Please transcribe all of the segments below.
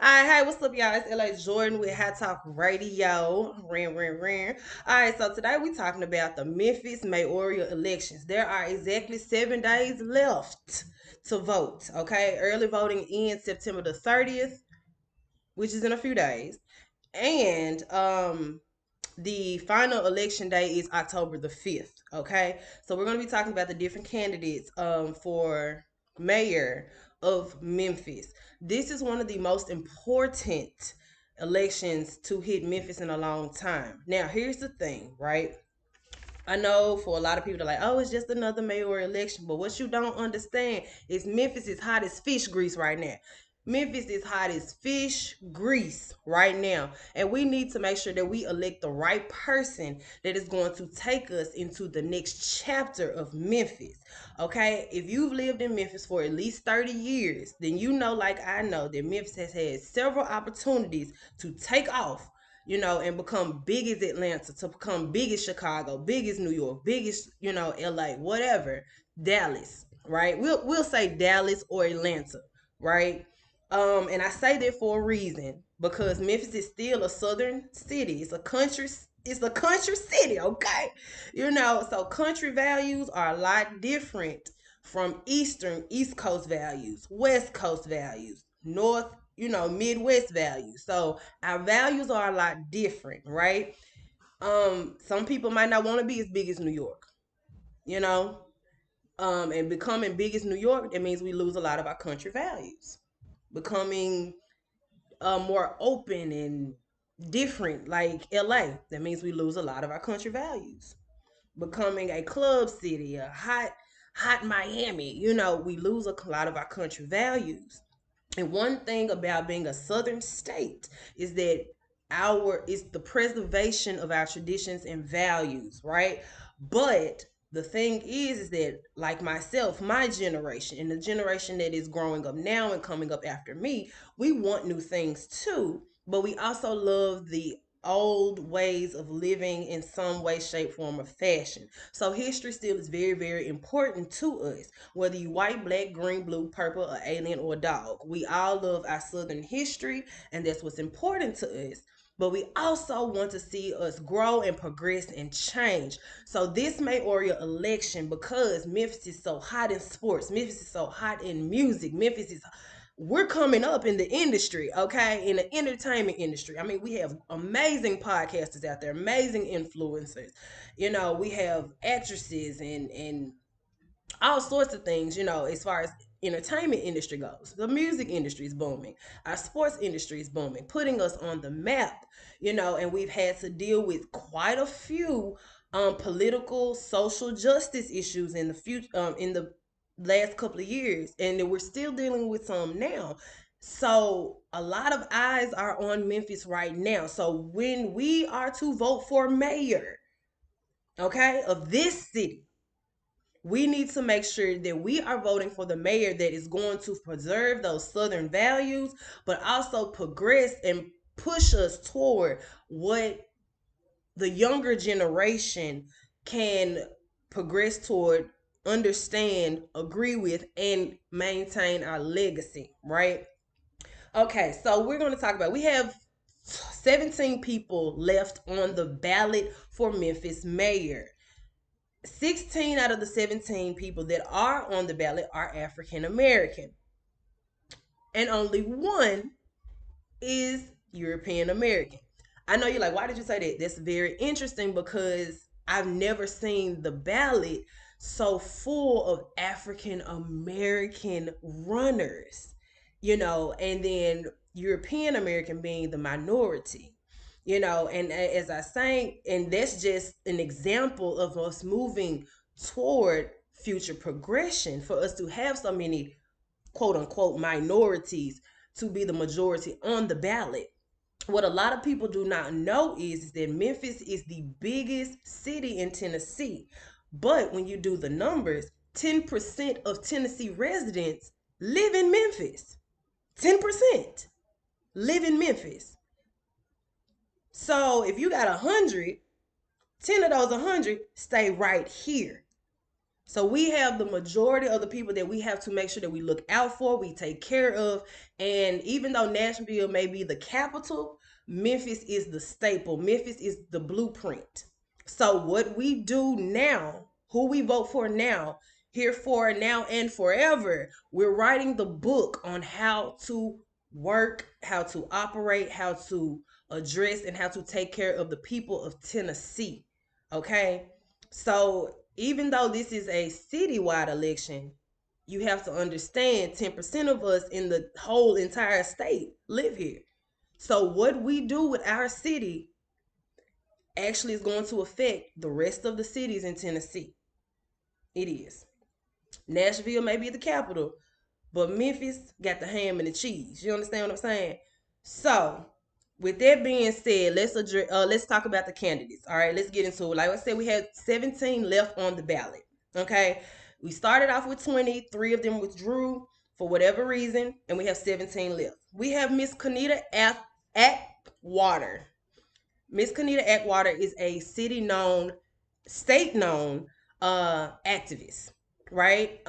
All right, hey, what's up, y'all? It's LA Jourdan with Hot Talk Radio. Ran, ran, ran. All right, so today we're talking about the Memphis mayoral elections. There are exactly 7 days left to vote. Okay, early voting ends September the 30th, which is in a few days, and the final election day is October the 5th. Okay, so we're going to be talking about the different candidates for mayor of Memphis. This is one of the most important elections to hit Memphis in a long time. Now, here's the thing, right? I know for a lot of people, they're like, oh, it's just another mayoral election. But what you don't understand is Memphis is hot as fish grease right now. Memphis is hot as fish grease right now. And we need to make sure that we elect the right person that is going to take us into the next chapter of Memphis. Okay? If you've lived in Memphis for at least 30 years, then you know, like I know, that Memphis has had several opportunities to take off, and become big as Atlanta, to become big as Chicago, big as New York, big as, LA, whatever, Dallas, right? We'll say Dallas or Atlanta, right? And I say that for a reason because Memphis is still a southern city. It's a country city, okay? So country values are a lot different from East Coast values, West Coast values, North, Midwest values. So our values are a lot different, right? Some people might not want to be as big as New York, you know. And becoming big as New York, that means we lose a lot of our country values. Becoming more open and different like LA, that means we lose a lot of our country values. Becoming a club city, a hot Miami, we lose a lot of our country values. And one thing about being a southern state is that our is the preservation of our traditions and values, right? But the thing is that like myself, my generation and the generation that is growing up now and coming up after me, we want new things too, but we also love the old ways of living in some way, shape, form, or fashion. So history still is very, very important to us. Whether you white, black, green, blue, purple, or alien, or dog, we all love our southern history, and that's what's important to us. But we also want to see us grow and progress and change. So this mayoral election, because Memphis is so hot in sports, Memphis is so hot in music, Memphis is, we're coming up in the industry, okay, in the entertainment industry. I mean, we have amazing podcasters out there, amazing influencers. We have actresses and all sorts of things, as far as entertainment industry goes. The music industry is booming. Our sports industry is booming, putting us on the map, and we've had to deal with quite a few political, social justice issues in the future, in the last couple of years, and we're still dealing with some now. So a lot of eyes are on Memphis right now. So when we are to vote for mayor, okay, of this city, we need to make sure that we are voting for the mayor that is going to preserve those southern values, but also progress and push us toward what the younger generation can progress toward, understand, agree with, and maintain our legacy, right? Okay, so we're going to talk about, we have 17 people left on the ballot for Memphis mayor. 16 out of the 17 people that are on the ballot are African American, and only one is European American. I know you're like, why did you say that? That's very interesting because I've never seen the ballot so full of African American runners, and then European American being the minority. And as I say, and that's just an example of us moving toward future progression, for us to have so many quote unquote minorities to be the majority on the ballot. What a lot of people do not know is that Memphis is the biggest city in Tennessee. But when you do the numbers, 10% of Tennessee residents live in Memphis. 10% live in Memphis. So if you got 100, 10 of those 100 stay right here. So we have the majority of the people that we have to make sure that we look out for, we take care of. And even though Nashville may be the capital, Memphis is the staple. Memphis is the blueprint. So what we do now, who we vote for now, here for now and forever, we're writing the book on how to work, how to operate, how to address, and how to take care of the people of Tennessee. Okay? So even though this is a citywide election, you have to understand 10% of us in the whole entire state live here. So what we do with our city actually is going to affect the rest of the cities in Tennessee. It is. Nashville may be the capital, but Memphis got the ham and the cheese. You understand what I'm saying? So, with that being said, let's talk about the candidates. All right, let's get into it. Like I said, we had 17 left on the ballot. Okay, we started off with 20. 3 of them withdrew for whatever reason, and we have 17 left. We have Miss Carnita Atwater. Miss Carnita Atwater is a state known activist, right?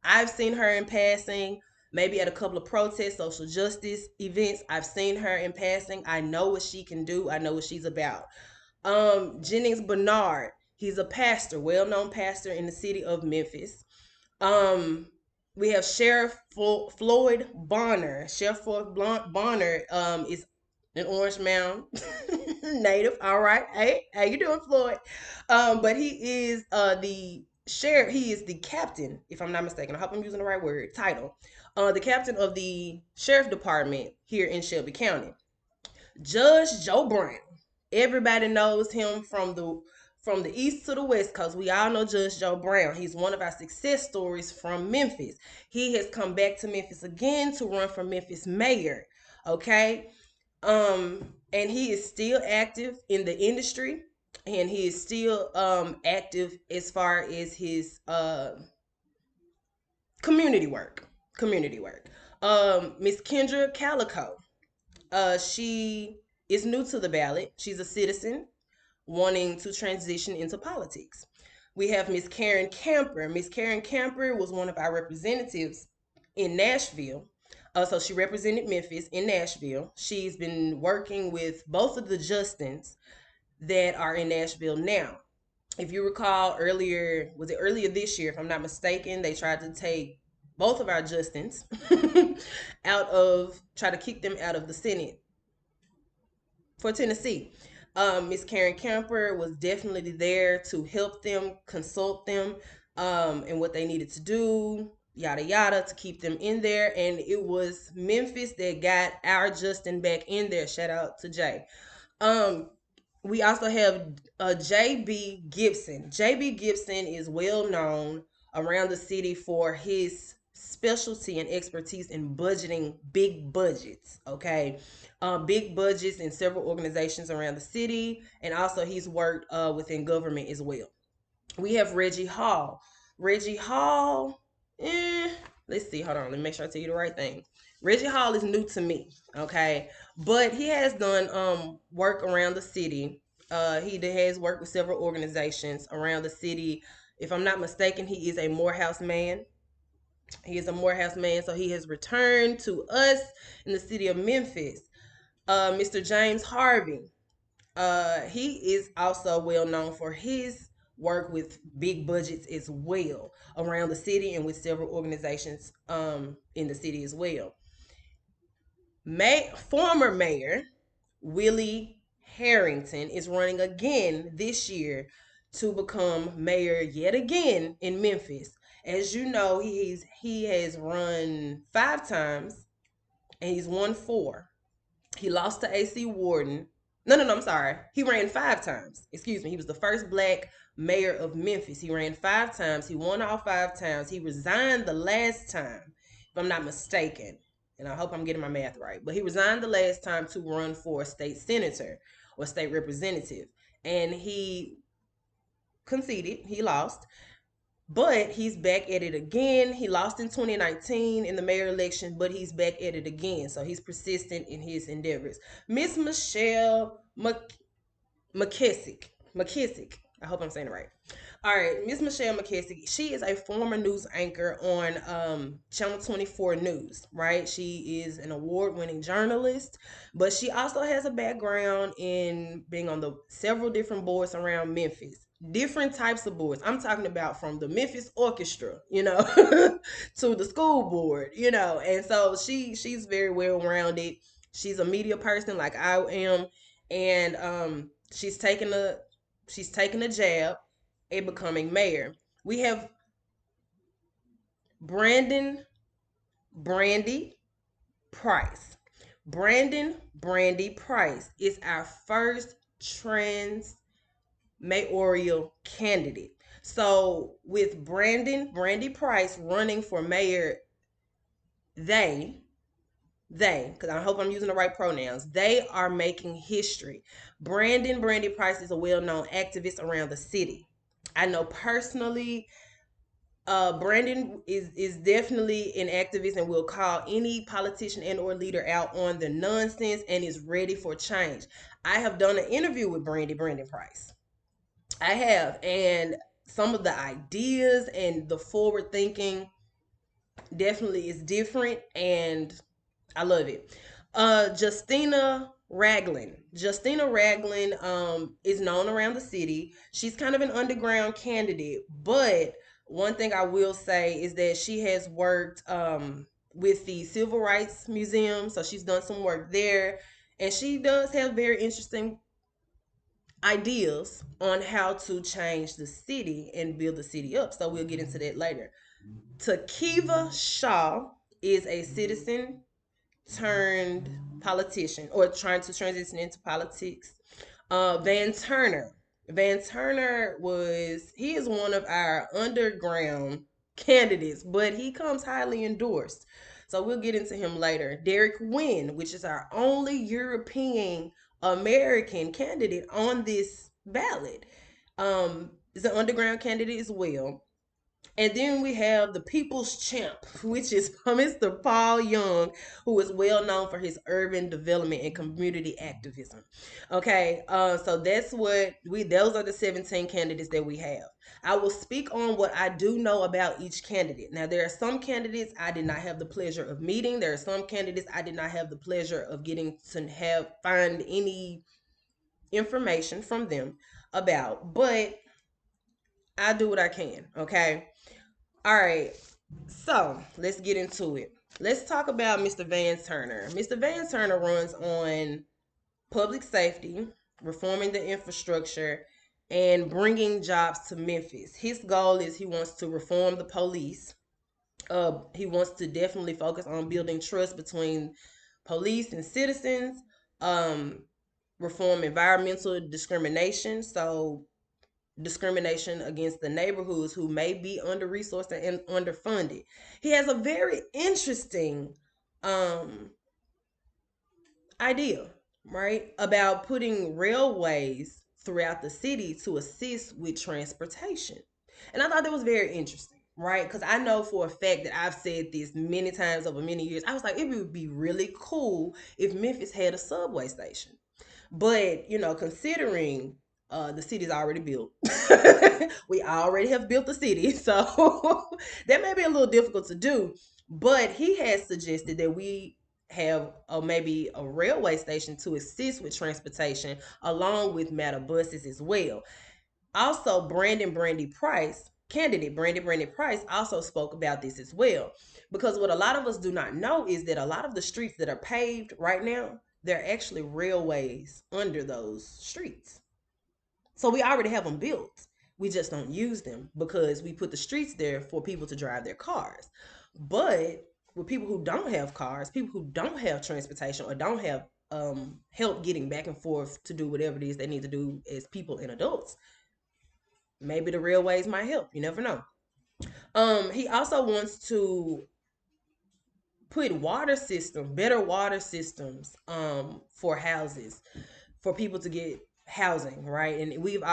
I've seen her in passing, maybe at a couple of protests, social justice events. I've seen her in passing. I know what she can do. I know what she's about. Jennings Bernard, he's a pastor, well-known pastor in the city of Memphis. Um, we have Sheriff Floyd Bonner. Sheriff Floyd Bonner is an Orange Mound native. All right. Hey, how you doing, Floyd? But he is the sheriff. He is the captain, if I'm not mistaken. I hope I'm using the right word, title. The captain of the sheriff department here in Shelby County. Judge Joe Brown. Everybody knows him from the east to the west, because we all know Judge Joe Brown. He's one of our success stories from Memphis. He has come back to Memphis again to run for Memphis mayor. Okay. And he is still active in the industry, and he is still active as far as his community work. Community work. Miss Kendra Calico. She is new to the ballot. She's a citizen wanting to transition into politics. We have Miss Karen Camper. Miss Karen Camper was one of our representatives in Nashville. So she represented Memphis in Nashville. She's been working with both of the Justins that are in Nashville now. If you recall earlier, was it earlier this year, if I'm not mistaken, they tried to take both of our Justins try to kick them out of the Senate for Tennessee. Miss Karen Camper was definitely there to help them, consult them, and what they needed to do, yada yada, to keep them in there. And it was Memphis that got our Justin back in there. Shout out to Jay. We also have J.B. Gibson. J.B. Gibson is well known around the city for his specialty and expertise in budgeting big budgets. Okay, big budgets in several organizations around the city, and also he's worked within government as well. We have Reggie Hall. Reggie Hall, let's see, hold on, let me make sure I tell you the right thing. Reggie Hall is new to me, okay, but he has done work around the city. He has worked with several organizations around the city. If I'm not mistaken, he is a Morehouse man. He is a Morehouse man, so he has returned to us in the city of Memphis. Mr. James Harvey. He is also well known for his work with big budgets as well around the city and with several organizations in the city as well. Former mayor Willie Herenton is running again this year to become mayor yet again in Memphis. As you know, he has run 5 times and he's won 4. He lost to AC Warden. No, I'm sorry. He ran 5 times. Excuse me. He was the first black mayor of Memphis. He ran 5 times. He won all 5 times. He resigned the last time, if I'm not mistaken. And I hope I'm getting my math right. But he resigned the last time to run for a state senator or state representative. And he conceded. He lost. But he's back at it again. He lost in 2019 in the mayor election, but he's back at it again. So he's persistent in his endeavors. Miss Michelle McKissack. I hope I'm saying it right. All right, Miss Michelle McKissack. She is a former news anchor on Channel 24 News, right? She is an award-winning journalist, but she also has a background in being on the several different boards around Memphis. Different types of boards. I'm talking about from the Memphis Orchestra, to the school board, And so she's very well rounded. She's a media person like I am, and she's taking a jab at becoming mayor. We have Brandon Brandy Price. Brandon Brandy Price is our first trans mayoral candidate. So with Brandon Brandy Price running for mayor, they because I hope I'm using the right pronouns, they are making history. Brandon Brandy Price is a well-known activist around the city. I know personally, Brandon is definitely an activist and will call any politician and or leader out on the nonsense and is ready for change. I have done an interview with Brandon Price. I have, and some of the ideas and the forward thinking definitely is different, and I love it. Justina Ragland. Justina Ragland is known around the city. She's kind of an underground candidate, but one thing I will say is that she has worked with the Civil Rights Museum, so she's done some work there, and she does have very interesting ideas on how to change the city and build the city up. So we'll get into that later. Tekeva Shaw is a citizen turned politician or trying to transition into politics. Van Turner. Van Turner he is one of our underground candidates, but he comes highly endorsed. So we'll get into him later. Derek Winn, which is our only European American candidate on this ballot, is an underground candidate as well. And then we have the People's Champ, which is Mr. Paul Young, who is well known for his urban development and community activism. Okay, so those are the 17 candidates that we have. I will speak on what I do know about each candidate. Now, there are some candidates I did not have the pleasure of meeting. There are some candidates I did not have the pleasure of getting to find any information from them about, but I do what I can, okay? All right, so let's get into it. Let's talk about Mr. Van Turner. Mr. Van Turner runs on public safety, reforming the infrastructure, and bringing jobs to Memphis. His goal is he wants to reform the police. He wants to definitely focus on building trust between police and citizens. Um, Reform environmental discrimination. So discrimination against the neighborhoods who may be under resourced and underfunded. He has a very interesting um idea, right? About putting railways throughout the city to assist with transportation. And I thought that was very interesting, right? Because I know for a fact that I've said this many times over many years. I was like, it would be really cool if Memphis had a subway station. But considering the city's already built, we already have built the city, so that may be a little difficult to do. But he has suggested that we have maybe a railway station to assist with transportation, along with matter buses as well. Also, Brandon Brandy Price, also spoke about this as well. Because what a lot of us do not know is that a lot of the streets that are paved right now, they're actually railways under those streets. So we already have them built. We just don't use them because we put the streets there for people to drive their cars. But with people who don't have cars, people who don't have transportation or don't have help getting back and forth to do whatever it is they need to do as people and adults, maybe the railways might help. You never know. He also wants to put better water systems for houses, for people to get housing, right? And we've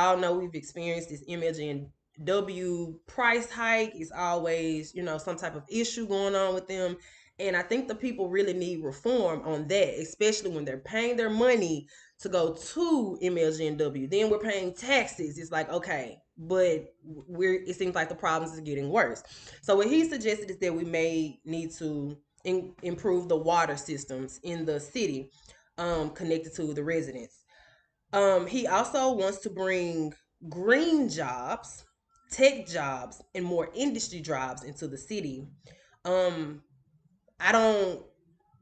experienced this MLGW price hike. Is always, some type of issue going on with them. And I think the people really need reform on that, especially when they're paying their money to go to MLGNW. Then we're paying taxes. It's like, okay, but it seems like the problems is getting worse. So what he suggested is that we may need to improve the water systems in the city, connected to the residents. He also wants to bring green jobs, tech jobs, and more industry jobs into the city. Um, I don't.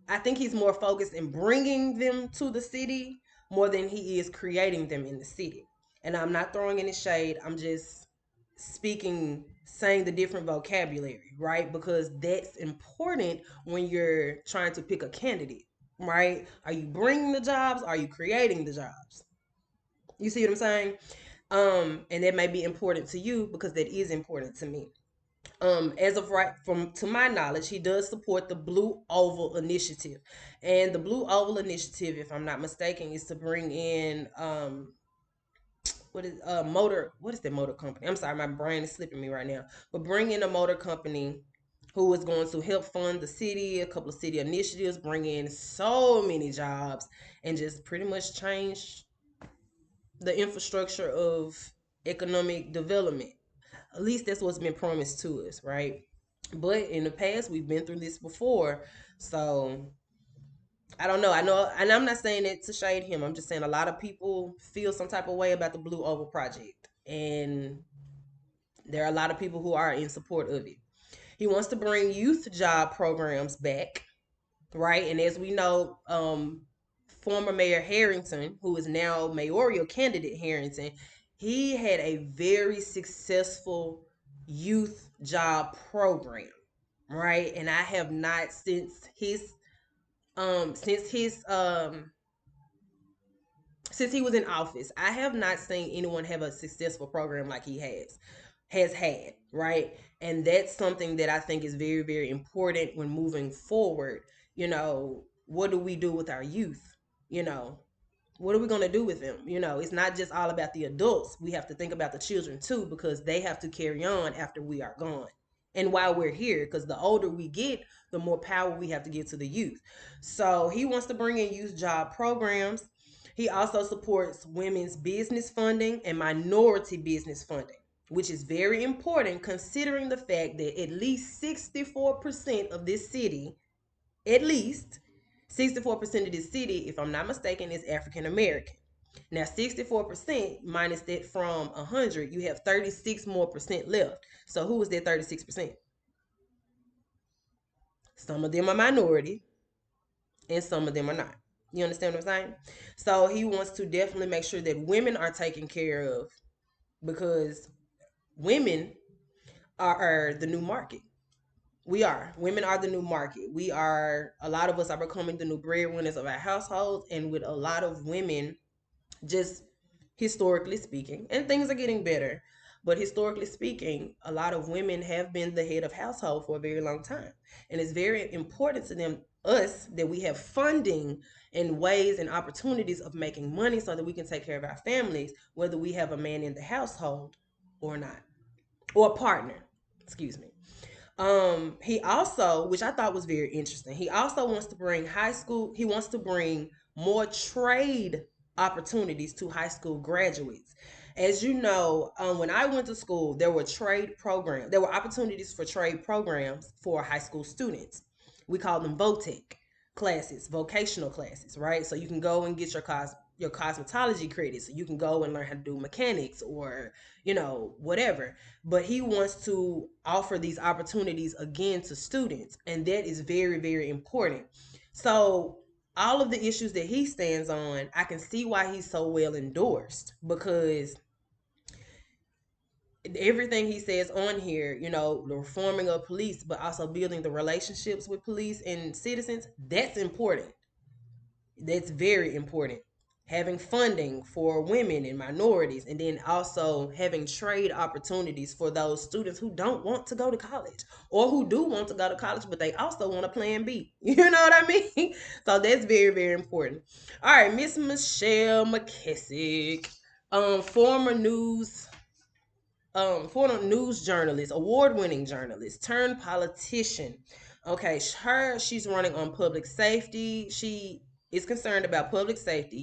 I think he's more focused in bringing them to the city more than he is creating them in the city. And I'm not throwing any shade. I'm just speaking, saying the different vocabulary, right? Because that's important when you're trying to pick a candidate, right? Are you bringing the jobs? Are you creating the jobs? You see what I'm saying? And that may be important to you because that is important to me. As of right, from to my knowledge, he does support the Blue Oval Initiative, and the Blue Oval Initiative, if I'm not mistaken, is to bring in what is motor? What is the motor company? I'm sorry, my brain is slipping me right now. But bring in a motor company who is going to help fund the city, a couple of city initiatives, bring in so many jobs, and just pretty much change the infrastructure of economic development. At least that's what's been promised to us, right? But in the past, we've been through this before. So I don't know. I know, and I'm not saying it to shade him. I'm just saying a lot of people feel some type of way about the Blue Oval Project. And there are a lot of people who are in support of it. He wants to bring youth job programs back, right? And as we know, former Mayor Herenton, who is now mayoral candidate Herenton, he had a very successful youth job program, right? And I have not since his since he was in office, I have not seen anyone have a successful program like he has had, right? And that's something that I think is very, very important when moving forward. What do we do with our youth? You know, what are we going to do with them? It's not just all about the adults. We have to think about the children too, because they have to carry on after we are gone and while we're here, because the older we get, the more power we have to give to the youth. So he wants to bring in youth job programs. He also supports women's business funding and minority business funding, which is very important considering the fact that at least 64% of this city, at least 64% of this city, if I'm not mistaken, is African American. Now, 64% minus that from 100, you have 36 more percent left. So, who is that 36%? Some of them are minority and some of them are not. You understand what I'm saying? So, he wants to definitely make sure that women are taken care of because women are the new market. We are. Women are the new market. A lot of us are becoming the new breadwinners of our households, and with a lot of women, just historically speaking, and things are getting better, but historically speaking, a lot of women have been the head of household for a very long time. And it's very important to us, that we have funding and ways and opportunities of making money so that we can take care of our families, whether we have a man in the household or not, or a partner. Excuse me. He also, which I thought was very interesting, he also wants to bring he wants to bring more trade opportunities to high school graduates. As you know, when I went to school, there were opportunities for trade programs for high school students. We call them VOTEC classes, vocational classes, right? So you can go and get your cosmetology credits. So you can go and learn how to do mechanics or, whatever. But he wants to offer these opportunities again to students, and that is very, very important. So all of the issues that he stands on, I can see why he's so well endorsed, because everything he says on here, the reforming of police, but also building the relationships with police and citizens, that's important. That's very important. Having funding for women and minorities, and then also having trade opportunities for those students who don't want to go to college, or who do want to go to college, but they also want a plan B. You know what I mean? So that's very, very important. All right, Miss Michelle McKissack, former news journalist, award-winning journalist, turned politician. Okay, she's running on public safety. She is concerned about public safety,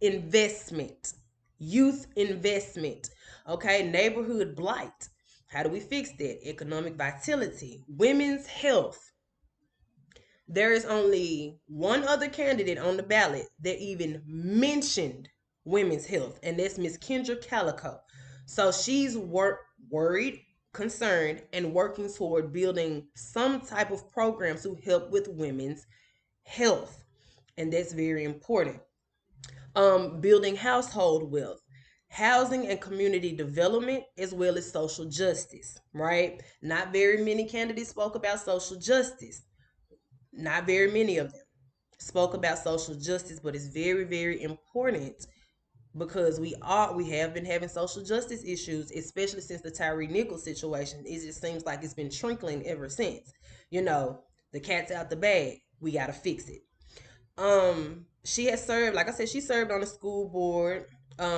investment, youth investment. Okay, neighborhood blight. How do we fix that? Economic vitality, women's health. There is only one other candidate on the ballot that even mentioned women's health, and that's Miss Kendra Calico. So she's worried, concerned, and working toward building some type of program to help with women's health, and that's very important. Building household wealth, housing and community development, as well as social justice. Right? Not very many candidates spoke about social justice. Not very many of them spoke about social justice, but it's very, very important because we have been having social justice issues, especially since the Tyree Nichols situation. It just seems like it's been trickling ever since. You know, the cat's out the bag. We gotta fix it. She has served, like I said, she served on the school board.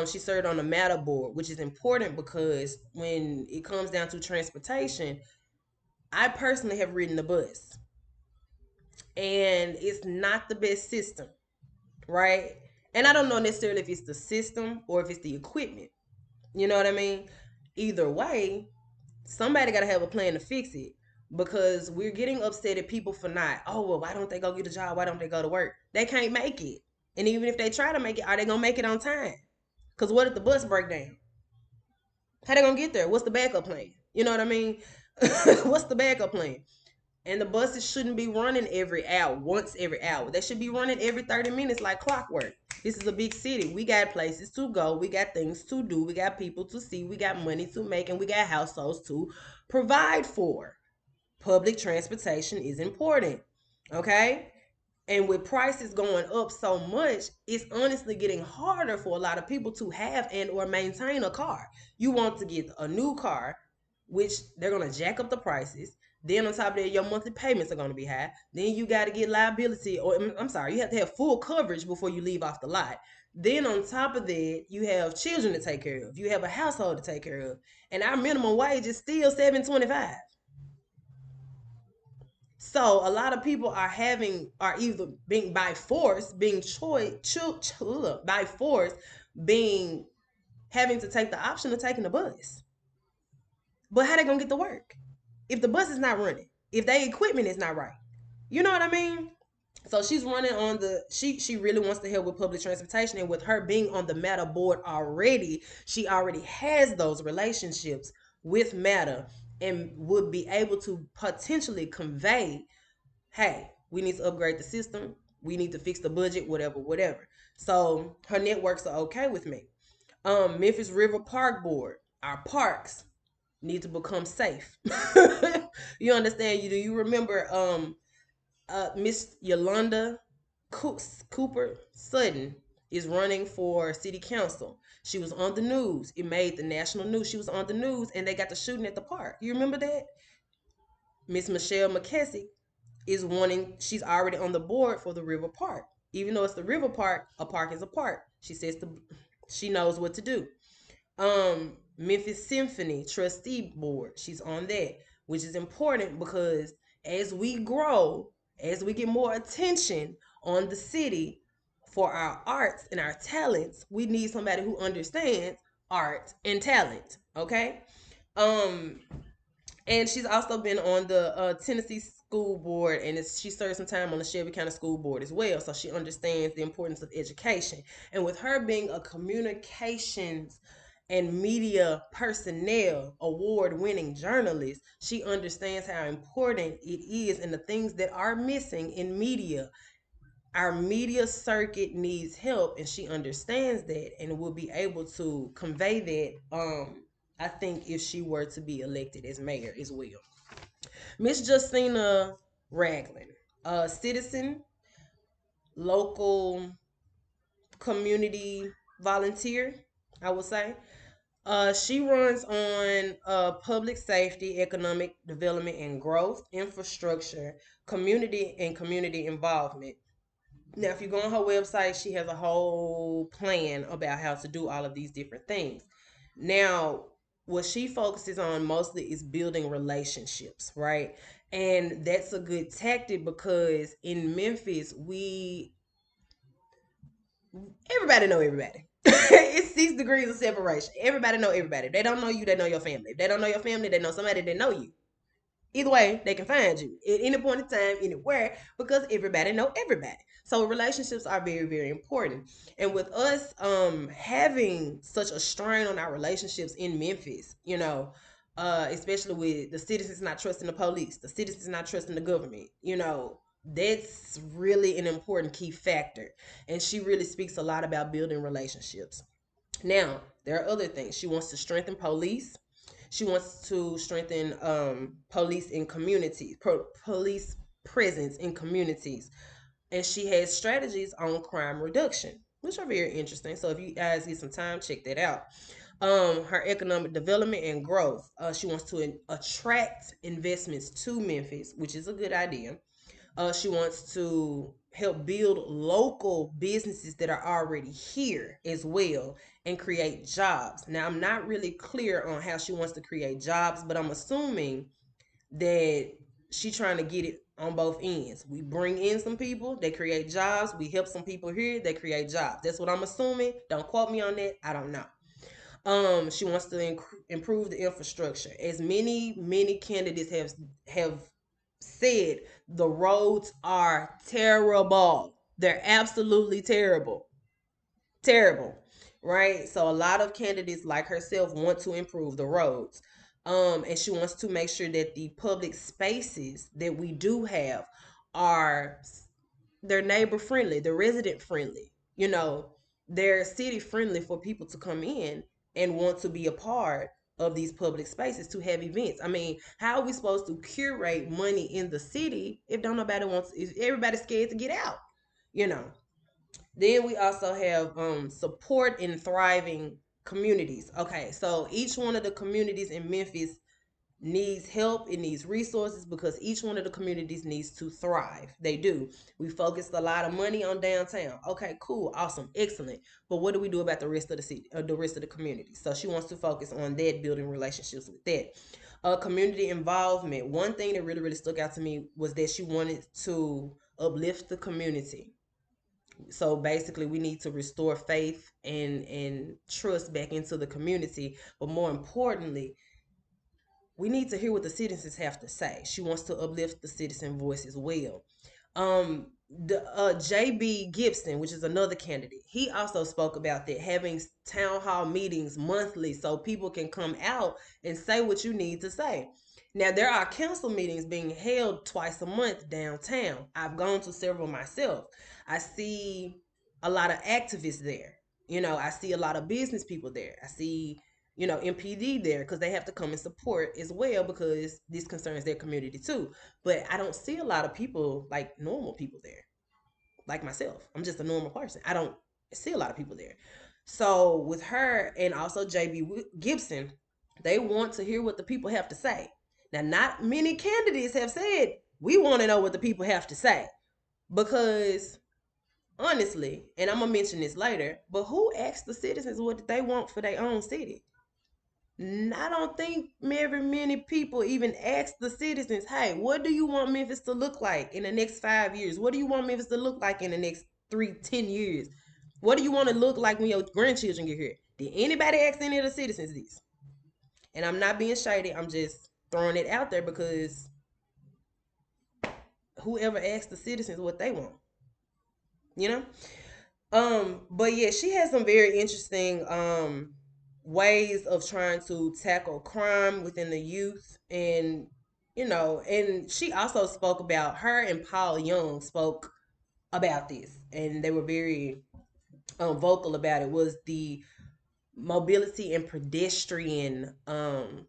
She served on the MATA board, which is important because when it comes down to transportation, I personally have ridden the bus, and it's not the best system, right? And I don't know necessarily if it's the system or if it's the equipment. You know what I mean? Either way, somebody got to have a plan to fix it because we're getting upset at people for not, oh, well, why don't they go get a job? Why don't they go to work? They can't make it. And even if they try to make it, are they going to make it on time? Because what if the bus break down? How they going to get there? What's the backup plan? You know what I mean? What's the backup plan? And the buses shouldn't be running every hour, once every hour. They should be running every 30 minutes like clockwork. This is a big city. We got places to go. We got things to do. We got people to see. We got money to make. And we got households to provide for. Public transportation is important. Okay? And with prices going up so much, it's honestly getting harder for a lot of people to have and or maintain a car. You want to get a new car, which they're going to jack up the prices. Then on top of that, your monthly payments are going to be high. Then you got to get liability, or I'm sorry, you have to have full coverage before you leave off the lot. Then on top of that, you have children to take care of. You have a household to take care of, and our minimum wage is still $7.25. So a lot of people are either being by force, being by force, being having to take the option of taking the bus. But how they gonna get to work if the bus is not running? If their equipment is not right, you know what I mean? So she's running on the she really wants to help with public transportation, and with her being on the MATA board already, she already has those relationships with MATA and would be able to potentially convey, hey, we need to upgrade the system. We need to fix the budget, whatever, whatever. So her networks are okay with me. Memphis River Park Board, our parks need to become safe. You understand? Do you remember Miss Yolanda Cooper Sutton is running for city council? She was on the news. It made the national news. She was on the news and they got the shooting at the park. You remember that? Miss Michelle McKissack is wanting, she's already on the board for the River Park. Even though it's the River Park, a park is a park. She says she knows what to do. Memphis Symphony Trustee Board, she's on that, which is important because as we grow, as we get more attention on the city for our arts and our talents, we need somebody who understands art and talent. Okay. Um, and she's also been on the Tennessee School Board, and she served some time on the Shelby County School Board as well. So she understands the importance of education. And with her being a communications and media personnel award-winning journalist, she understands how important it is and the things that are missing in media. Our media circuit needs help, and she understands that and will be able to convey that. I think if she were to be elected as mayor as well. Miss Justina Ragland, a citizen, local community volunteer, I would say. She runs on public safety, economic development and growth, infrastructure, community involvement. Now, if you go on her website, she has a whole plan about how to do all of these different things. Now, what she focuses on mostly is building relationships, right? And that's a good tactic because in Memphis, we everybody know everybody. It's 6 degrees of separation. Everybody know everybody. If they don't know you, they know your family. If they don't know your family, they know somebody that know you. Either way, they can find you at any point in time, anywhere, because everybody know everybody. So relationships are very, very important. And with us having such a strain on our relationships in Memphis, especially with the citizens not trusting the police, the citizens not trusting the government, that's really an important key factor. And she really speaks a lot about building relationships. Now, there are other things. She wants to strengthen police. She wants to strengthen police in communities, police presence in communities. And she has strategies on crime reduction, which are very interesting. So if you guys get some time, check that out. Her economic development and growth. She wants to attract investments to Memphis, which is a good idea. She wants to help build local businesses that are already here as well and create jobs. Now, I'm not really clear on how she wants to create jobs, but I'm assuming that she's trying to get it on both ends. We bring in some people, they create jobs. We help some people here, they create jobs. That's what I'm assuming. Don't quote me on that. I don't know. She wants to improve the infrastructure. As many candidates have said, the roads are terrible. They're absolutely terrible. Terrible. Right? So a lot of candidates like herself want to improve the roads. And she wants to make sure that the public spaces that we do have are they're neighbor friendly, they're resident friendly, they're city friendly for people to come in and want to be a part of these public spaces to have events. I mean, how are we supposed to curate money in the city if don't nobody wants if everybody's scared to get out, you know? Then we also have support in thriving communities. Okay, so each one of the communities in Memphis needs help, it needs resources because each one of the communities needs to thrive. They do. We focused a lot of money on downtown. Okay, cool, awesome, excellent. But what do we do about the rest of the city, the rest of the community? So she wants to focus on that, building relationships with that. Community involvement. One thing that really, really stuck out to me was that she wanted to uplift the community. So basically, we need to restore faith and trust back into the community. But more importantly, we need to hear what the citizens have to say. She wants to uplift the citizen voice as well. The JB Gibson, which is another candidate, he also spoke about that, having town hall meetings monthly so people can come out and say what you need to say. Now there are council meetings being held twice a month downtown. I've gone to several myself. I see a lot of activists there. I see a lot of business people there. I see MPD there because they have to come and support as well because this concerns their community too. But I don't see a lot of people like normal people there, like myself. I'm just a normal person. I don't see a lot of people there. So with her and also JB Gibson, they want to hear what the people have to say. Now, not many candidates have said we want to know what the people have to say because honestly, and I'm gonna mention this later, but who asked the citizens what they want for their own city? I don't think very many people even ask the citizens, hey, what do you want Memphis to look like in the next 5 years? What do you want Memphis to look like in the next 10 years? What do you want to look like when your grandchildren get here? Did anybody ask any of the citizens this? And I'm not being shady, I'm just throwing it out there because whoever asked the citizens what they want, you know? But yeah, she has some very interesting ways of trying to tackle crime within the youth, and and she also spoke about her and Paul Young spoke about this, and they were very vocal about it. Was the mobility and pedestrian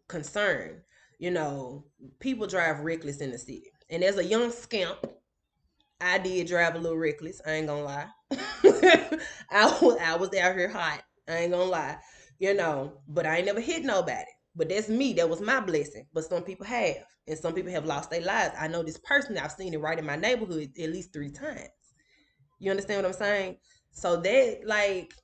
concern? People drive reckless in the city, and as a young scamp, I did drive a little reckless. I ain't gonna lie. I was out here hot. I ain't gonna lie. But I ain't never hit nobody. But that's me. That was my blessing. But some people have. And some people have lost their lives. I know this person, I've seen it right in my neighborhood at least 3 times. You understand what I'm saying? So that, like,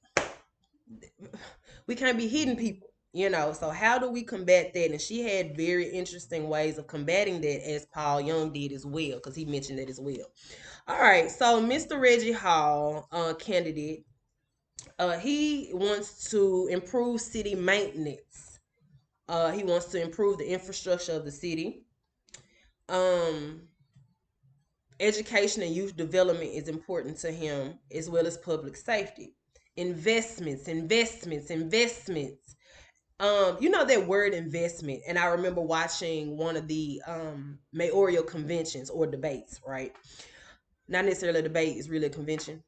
we can't be hitting people. So how do we combat that? And she had very interesting ways of combating that, as Paul Young did as well, because he mentioned that as well. All right, so Mr. Reggie Hall, candidate, he wants to improve city maintenance. He wants to improve the infrastructure of the city. Um, Education and youth development is important to him, as well as public safety. Investments, investments, investments. That word investment, and I remember watching one of the mayoral conventions or debates, right? Not necessarily a debate, it's really a convention.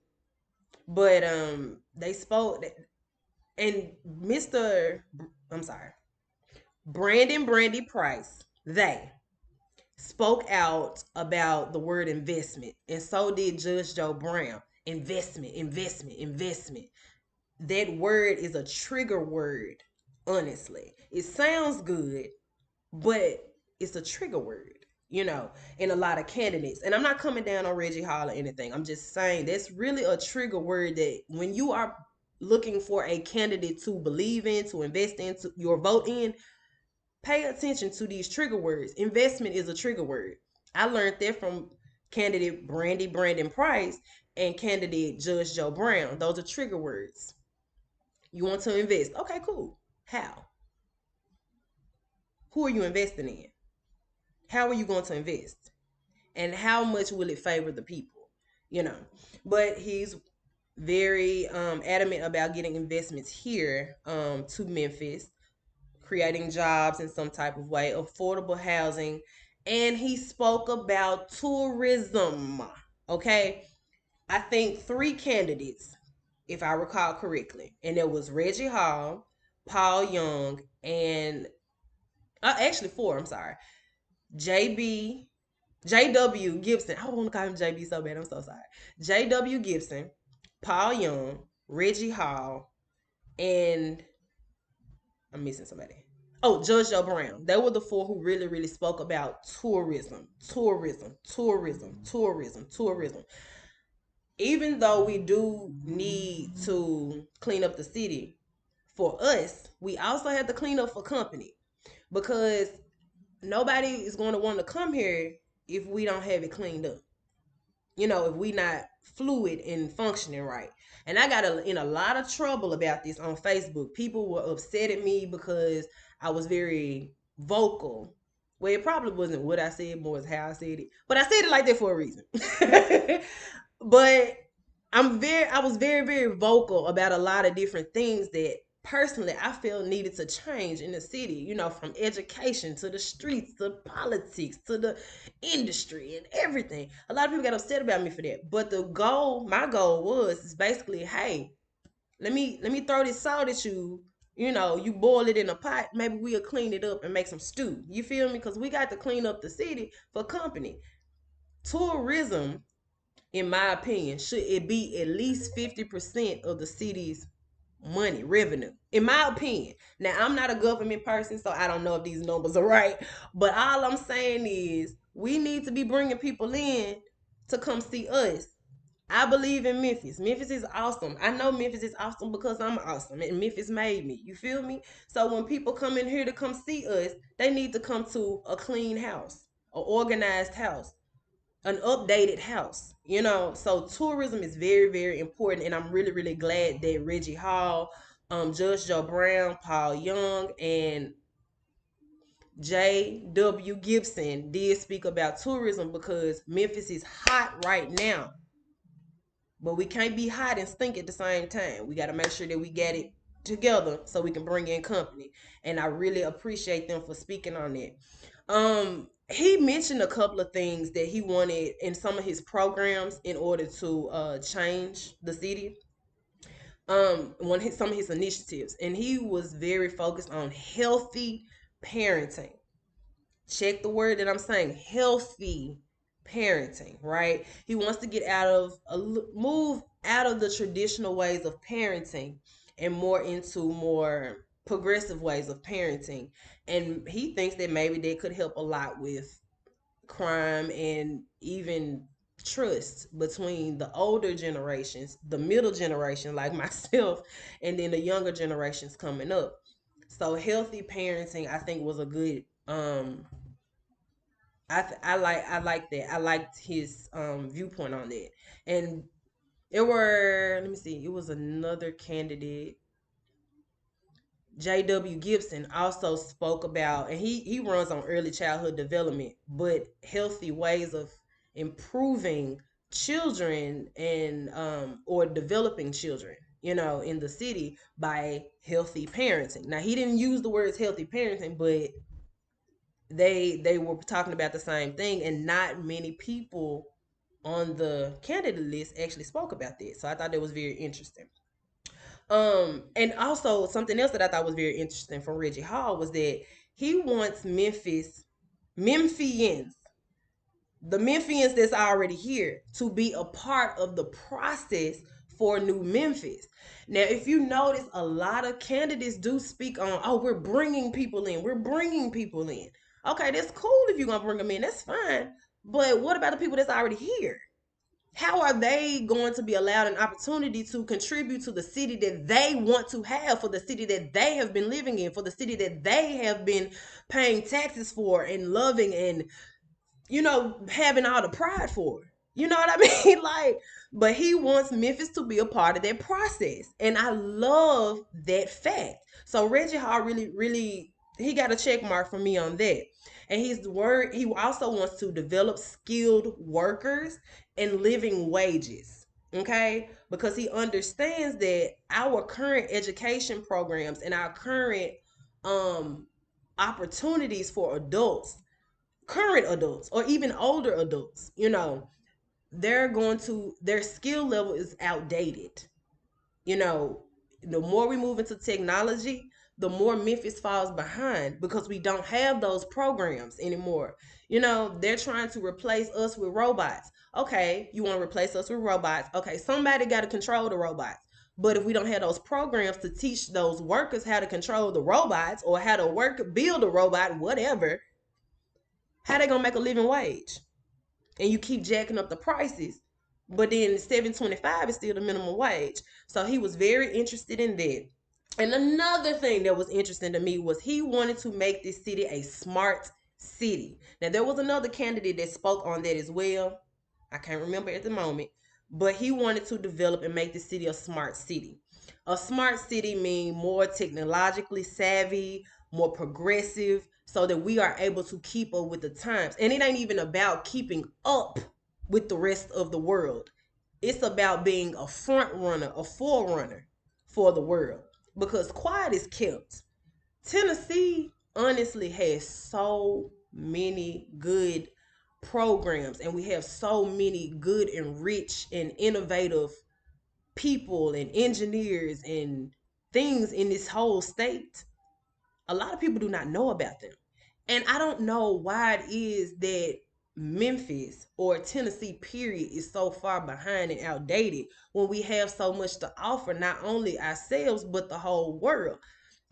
But they spoke, and Mr. I'm sorry, Brandy Price, they spoke out about the word investment, and so did Judge Joe Brown. Investment, investment, investment. That word is a trigger word, honestly. It sounds good, but it's a trigger word, in a lot of candidates. And I'm not coming down on Reggie Hall or anything. I'm just saying that's really a trigger word that when you are looking for a candidate to believe in, to invest in, to your vote in, pay attention to these trigger words. Investment is a trigger word. I learned that from candidate Brandon Price and candidate Judge Joe Brown. Those are trigger words. You want to invest. Okay, cool. How? Who are you investing in? How are you going to invest? And how much will it favor the people? You know. But he's very adamant about getting investments here to Memphis, creating jobs in some type of way, affordable housing, and he spoke about tourism. Okay, I think three candidates, if I recall correctly, and it was Reggie Hall, Paul Young, and actually four. I'm sorry, JB, JW Gibson. I want to call him JB so bad. I'm so sorry. JW Gibson, Paul Young, Reggie Hall, and I'm missing somebody. Oh, Judge Joe Brown. They were the four who really, really spoke about tourism, tourism, tourism, tourism, tourism. Even though we do need to clean up the city, for us, we also have to clean up for company, because nobody is going to want to come here if we don't have it cleaned up. If we not fluid and functioning right. And I got in a lot of trouble about this on Facebook. People were upset at me because I was very vocal. Well, it probably wasn't what I said, more as how I said it. But I said it like that for a reason. But I was very, very vocal about a lot of different things that personally I feel needed to change in the city, from education to the streets to politics to the industry and everything. A lot of people got upset about me for that. But my goal is basically, hey, let me throw this salt at you. You boil it in a pot, maybe we'll clean it up and make some stew. You feel me? Because we got to clean up the city for company. Tourism, in my opinion, should it be at least 50% of the city's money revenue, in my opinion. Now, I'm not a government person, so I don't know if these numbers are right, but all I'm saying is we need to be bringing people in to come see us. I believe in Memphis. Memphis is awesome. I know Memphis is awesome because I'm awesome and Memphis made me. You feel me? So when people come in here to come see us, they need to come to a clean house, an organized house, an updated house. So tourism is very, very important, and I'm really, really glad that Reggie Hall, Judge Joe Brown, Paul Young, and J.W. Gibson did speak about tourism, because Memphis is hot right now, but we can't be hot and stink at the same time. We got to make sure that we get it together so we can bring in company, and I really appreciate them for speaking on that. He mentioned a couple of things that he wanted in some of his programs in order to change the city. Some of his initiatives, and he was very focused on healthy parenting. Check the word that I'm saying, healthy parenting, right? He wants to get move out of the traditional ways of parenting and more into more progressive ways of parenting. And he thinks that maybe they could help a lot with crime and even trust between the older generations, the middle generation like myself, and then the younger generations coming up. So healthy parenting, I think, was a good. I like that. I liked his viewpoint on that. And it were, let me see, it was another candidate, J.W. Gibson, also spoke about, and he runs on early childhood development, but healthy ways of improving children and or developing children, in the city by healthy parenting. Now he didn't use the words healthy parenting, but they were talking about the same thing, and not many people on the candidate list actually spoke about this. So I thought that was very interesting. And also something else that I thought was very interesting from Reggie Hall was that he wants Memphians, the Memphians that's already here, to be a part of the process for New Memphis. Now, if you notice, a lot of candidates do speak on, oh, we're bringing people in. We're bringing people in. Okay, that's cool if you're going to bring them in. That's fine. But what about the people that's already here? How are they going to be allowed an opportunity to contribute to the city that they want to have, for the city that they have been living in, for the city that they have been paying taxes for and loving and, having all the pride for? You know what I mean? Like, but he wants Memphis to be a part of that process. And I love that fact. So Reggie Hall really, really, he got a check mark for me on that. And he also wants to develop skilled workers and living wages. Okay? Because he understands that our current education programs and our current um opportunities for adults, current adults or even older adults, their skill level is outdated. you know, the more we move into technology, the more Memphis falls behind because we don't have those programs anymore. They're trying to replace us with robots. Okay, you want to replace us with robots. Okay, somebody got to control the robots. But if we don't have those programs to teach those workers how to control the robots or how to build a robot, whatever, how they gonna make a living wage? And you keep jacking up the prices, but then 7.25 is still the minimum wage. So he was very interested in that. And another thing that was interesting to me was he wanted to make this city a smart city. Now there was another candidate that spoke on that as well. I can't remember at the moment, but he wanted to develop and make the city a smart city. A smart city means more technologically savvy, more progressive, so that we are able to keep up with the times. And it ain't even about keeping up with the rest of the world. It's about being a front runner, a forerunner for the world. Because quiet is kept. Tennessee honestly has so many good programs, and we have so many good and rich and innovative people and engineers and things in this whole state. A lot of people do not know about them. And I don't know why it is that Memphis or Tennessee, period, is so far behind and outdated when we have so much to offer, not only ourselves, but the whole world.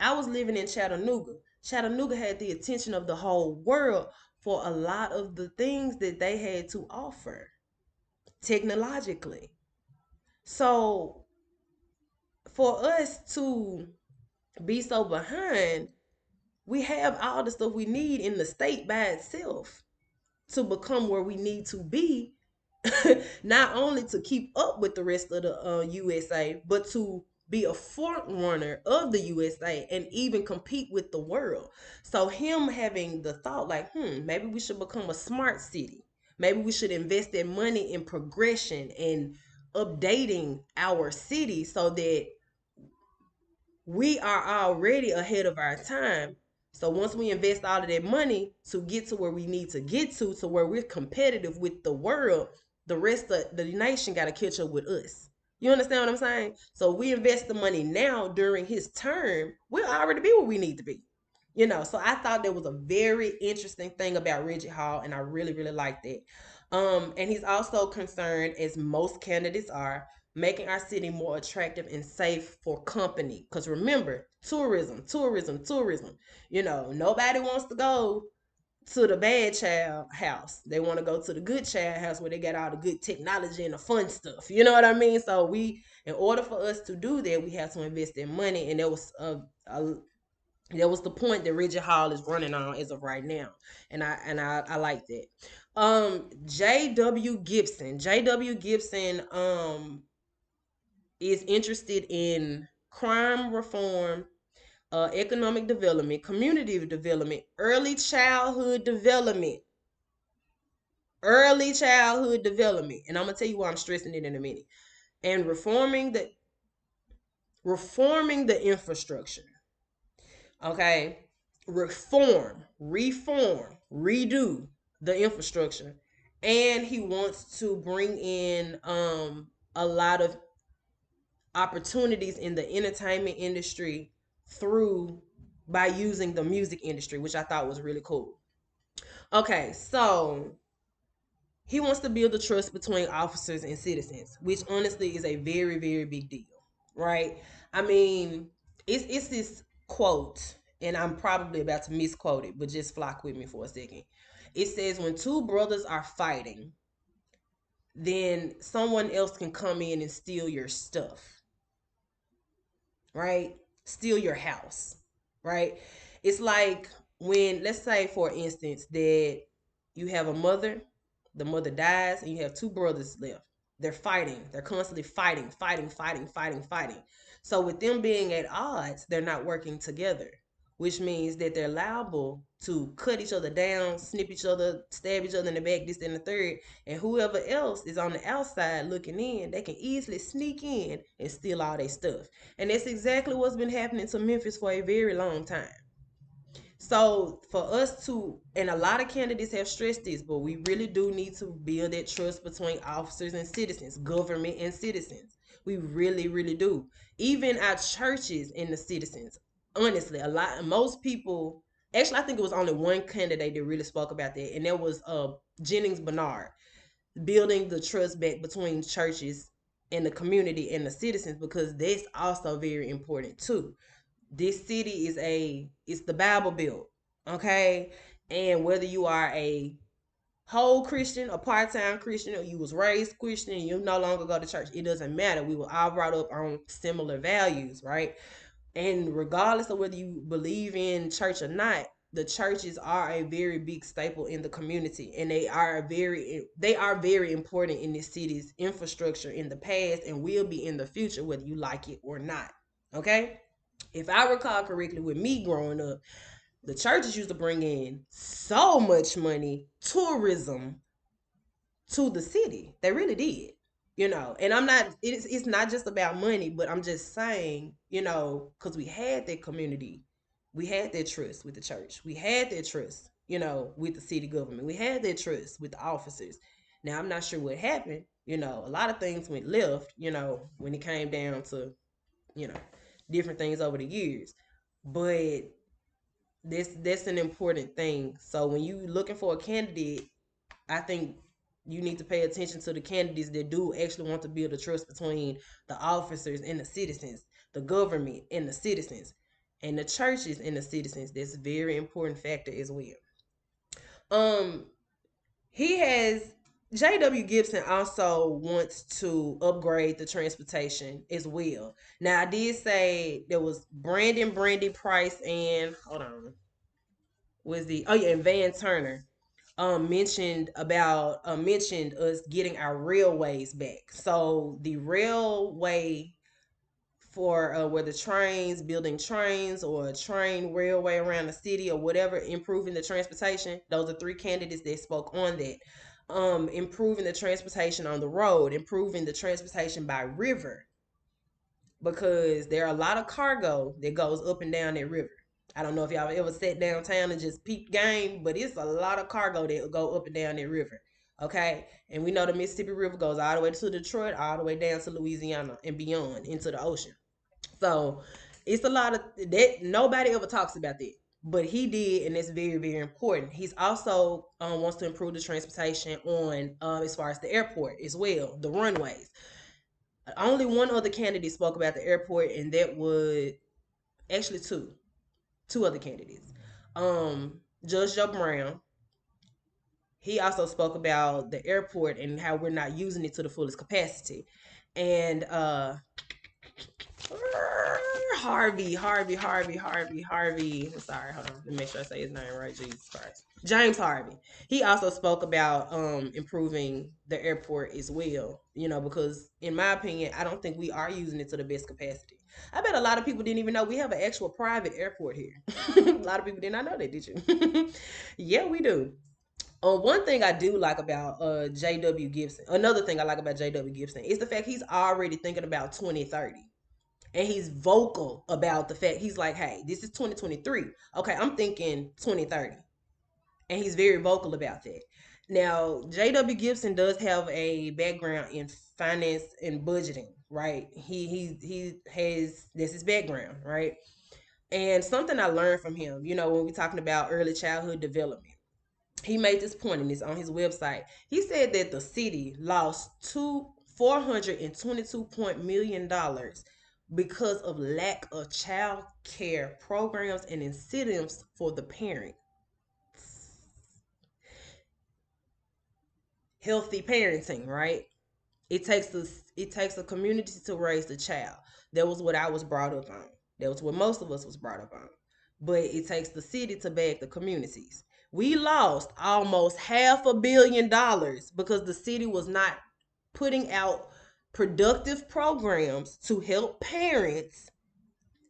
I was living in Chattanooga. Chattanooga had the attention of the whole world for a lot of the things that they had to offer technologically. So for us to be so behind, we have all the stuff we need in the state by itself to become where we need to be, not only to keep up with the rest of the USA, but to be a front runner of the USA and even compete with the world. So him having the thought like, maybe we should become a smart city. Maybe we should invest that money in progression and updating our city so that we are already ahead of our time. So once we invest all of that money to get to where we need to get to where we're competitive with the world, the rest of the nation got to catch up with us. You understand what I'm saying? So we invest the money now during his term, we'll already be where we need to be. So I thought that was a very interesting thing about Reggie Hall, and I really, really liked it. And he's also concerned, as most candidates are, making our city more attractive and safe for company. Because remember, tourism, tourism, tourism. Nobody wants to go to the bad child house. They want to go to the good child house where they got all the good technology and the fun stuff. You know what I mean? So in order for us to do that, we have to invest in money. And there was That was the point that Reggie Hall is running on as of right now, and I like that. J.W. Gibson. J.W. Gibson is interested in crime reform, economic development, community development, early childhood development, and I'm gonna tell you why I'm stressing it in a minute. And reforming the infrastructure. Okay, redo the infrastructure, and he wants to bring in a lot of opportunities in the entertainment industry through by using the music industry, which I thought was really cool. Okay, so he wants to build a trust between officers and citizens, which honestly is a very, very big deal, right? I mean, it's this quote, and I'm probably about to misquote it, but just flock with me for a second. It says, when two brothers are fighting, then someone else can come in and steal your stuff, right? Steal your house, right? It's like when, let's say, for instance, that you have a mother, the mother dies, and you have two brothers left. They're fighting. They're constantly fighting. So, with them being at odds, they're not working together, which means that they're liable to cut each other down, snip each other, stab each other in the back, this and the third. And whoever else is on the outside looking in, they can easily sneak in and steal all their stuff. And that's exactly what's been happening to Memphis for a very long time. So for us to, and a lot of candidates have stressed this, but we really do need to build that trust between officers and citizens, government and citizens. We really, really do. Even our churches and the citizens. Honestly, most people, actually, I think it was only one candidate that really spoke about that, and that was Jennings Bernard, building the trust back between churches and the community and the citizens, because that's also very important too. This city it's the Bible Belt, okay? And whether you are a whole Christian, a part-time Christian, or you was raised Christian and you no longer go to church, it doesn't matter. We were all brought up on similar values, right? And regardless of whether you believe in church or not, the churches are a very big staple in the community, and they are very important in this city's infrastructure in the past and will be in the future, whether you like it or not. Okay? If I recall correctly, with me growing up, the churches used to bring in so much money, tourism to the city. They really did. And I'm not, it's not just about money, but I'm just saying, because we had that community, we had that trust with the church, we had that trust, with the city government, we had that trust with the officers. Now, I'm not sure what happened. A lot of things went left, when it came down to, you know, different things over the years. But that's an important thing. So when you looking for a candidate, I think you need to pay attention to the candidates that do actually want to build a trust between the officers and the citizens, the government and the citizens, and the churches and the citizens. That's a very important factor as well. Um, he has J.W. Gibson also wants to upgrade the transportation as well. Now I did say there was Brandy Price, and hold on, was the oh yeah, and Van Turner mentioned us getting our railways back. So the railway for where the trains, building trains or a train railway around the city or whatever, improving the transportation. Those are three candidates that spoke on that. Improving the transportation on the road, improving the transportation by river, because there are a lot of cargo that goes up and down that river. I don't know if y'all ever sat downtown and just peep game, but it's a lot of cargo that go up and down that river. Okay, and we know the Mississippi River goes all the way to Detroit, all the way down to Louisiana and beyond into the ocean. So it's a lot of that. Nobody ever talks about that, but he did, and it's very, very important. He's also wants to improve the transportation on as far as the airport as well, the runways. Only one other candidate spoke about the airport, and that would actually two other candidates. Judge Joe Brown. He also spoke about the airport and how we're not using it to the fullest capacity. And Harvey. I'm sorry, hold on. Let me make sure I say his name right. Jesus Christ. James Harvey. He also spoke about improving the airport as well. Because in my opinion, I don't think we are using it to the best capacity. I bet a lot of people didn't even know we have an actual private airport here. A lot of people did not know that, did you? Yeah, we do. One thing I do like about J.W. Gibson, another thing I like about J.W. Gibson is the fact he's already thinking about 2030. And he's vocal about the fact he's like, hey, this is 2023. Okay, I'm thinking 2030. And he's very vocal about that. Now, J.W. Gibson does have a background in finance and budgeting, right? He has that's his background, right? And something I learned from him, when we're talking about early childhood development, he made this point in this on his website. He said that the city lost $422 million because of lack of child care programs and incentives for the parent. Healthy parenting, right? It takes a community to raise the child. That was what I was brought up on. That was what most of us was brought up on. But it takes the city to back the communities. We lost almost $500 million because the city was not putting out productive programs to help parents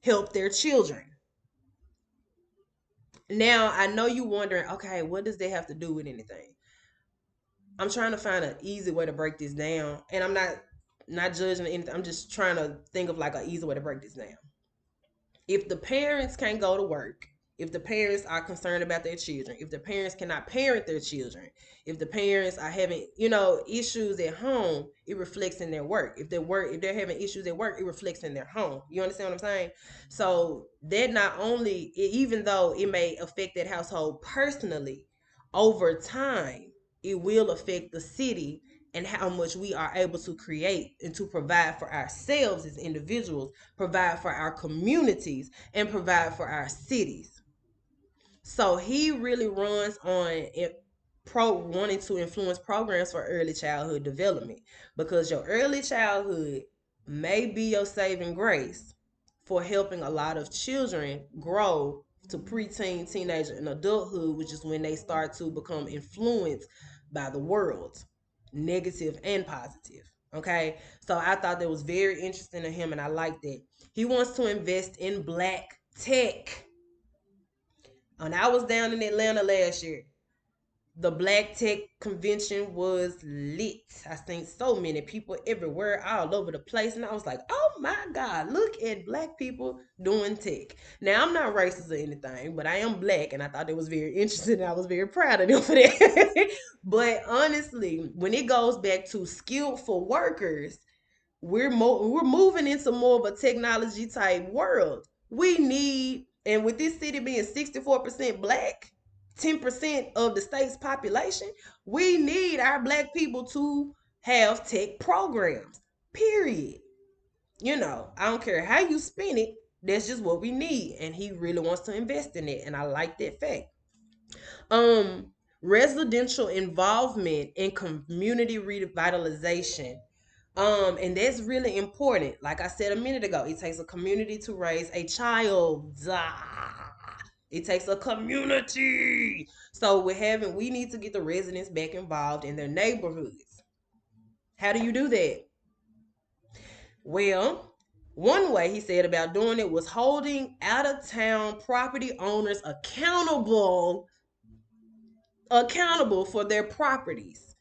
help their children. Now I know you wondering, okay, what does that have to do with anything? I'm trying to find an easy way to break this down, and I'm not judging anything. I'm just trying to think of like an easy way to break this down. If the parents can't go to work, if the parents are concerned about their children, if the parents cannot parent their children, if the parents are having, issues at home, it reflects in their work. If they're having issues at work, it reflects in their home. You understand what I'm saying? So that not only, even though it may affect that household personally, over time, it will affect the city and how much we are able to create and to provide for ourselves as individuals, provide for our communities, and provide for our cities. So he really runs on wanting to influence programs for early childhood development, because your early childhood may be your saving grace for helping a lot of children grow to preteen, teenager, and adulthood, which is when they start to become influenced by the world, negative and positive. Okay, so I thought that was very interesting to him, and I like that. He wants to invest in black tech. And I was down in Atlanta last year. The Black Tech Convention was lit. I seen so many people everywhere, all over the place, and I was like, "Oh my God, look at black people doing tech." Now I'm not racist or anything, but I am black, and I thought it was very interesting. And I was very proud of them for that. But honestly, when it goes back to skillful workers, we're moving into more of a technology type world. We need, and with this city being 64% black, 10% of the state's population, we need our black people to have tech programs. Period. I don't care how you spin it, that's just what we need. And he really wants to invest in it. And I like that fact. Residential involvement in community revitalization. And that's really important. Like I said a minute ago, it takes a community to raise a child. It takes a community. So we need to get the residents back involved in their neighborhoods. How do you do that? Well, one way he said about doing it was holding out of town property owners accountable for their properties.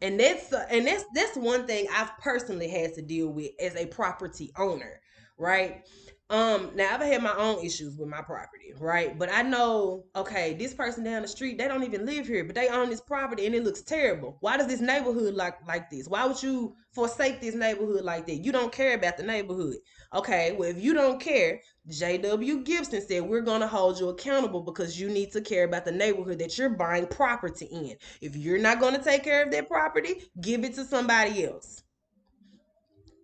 And that's one thing I've personally had to deal with as a property owner, right? Now I've had my own issues with my property, right? But I know, okay, this person down the street, they don't even live here, but they own this property and it looks terrible. Why does this neighborhood like this? Why would you forsake this neighborhood like that? You don't care about the neighborhood. Okay, well, if you don't care, J.W. Gibson said we're going to hold you accountable because you need to care about the neighborhood that you're buying property in. If you're not going to take care of that property, give it to somebody else.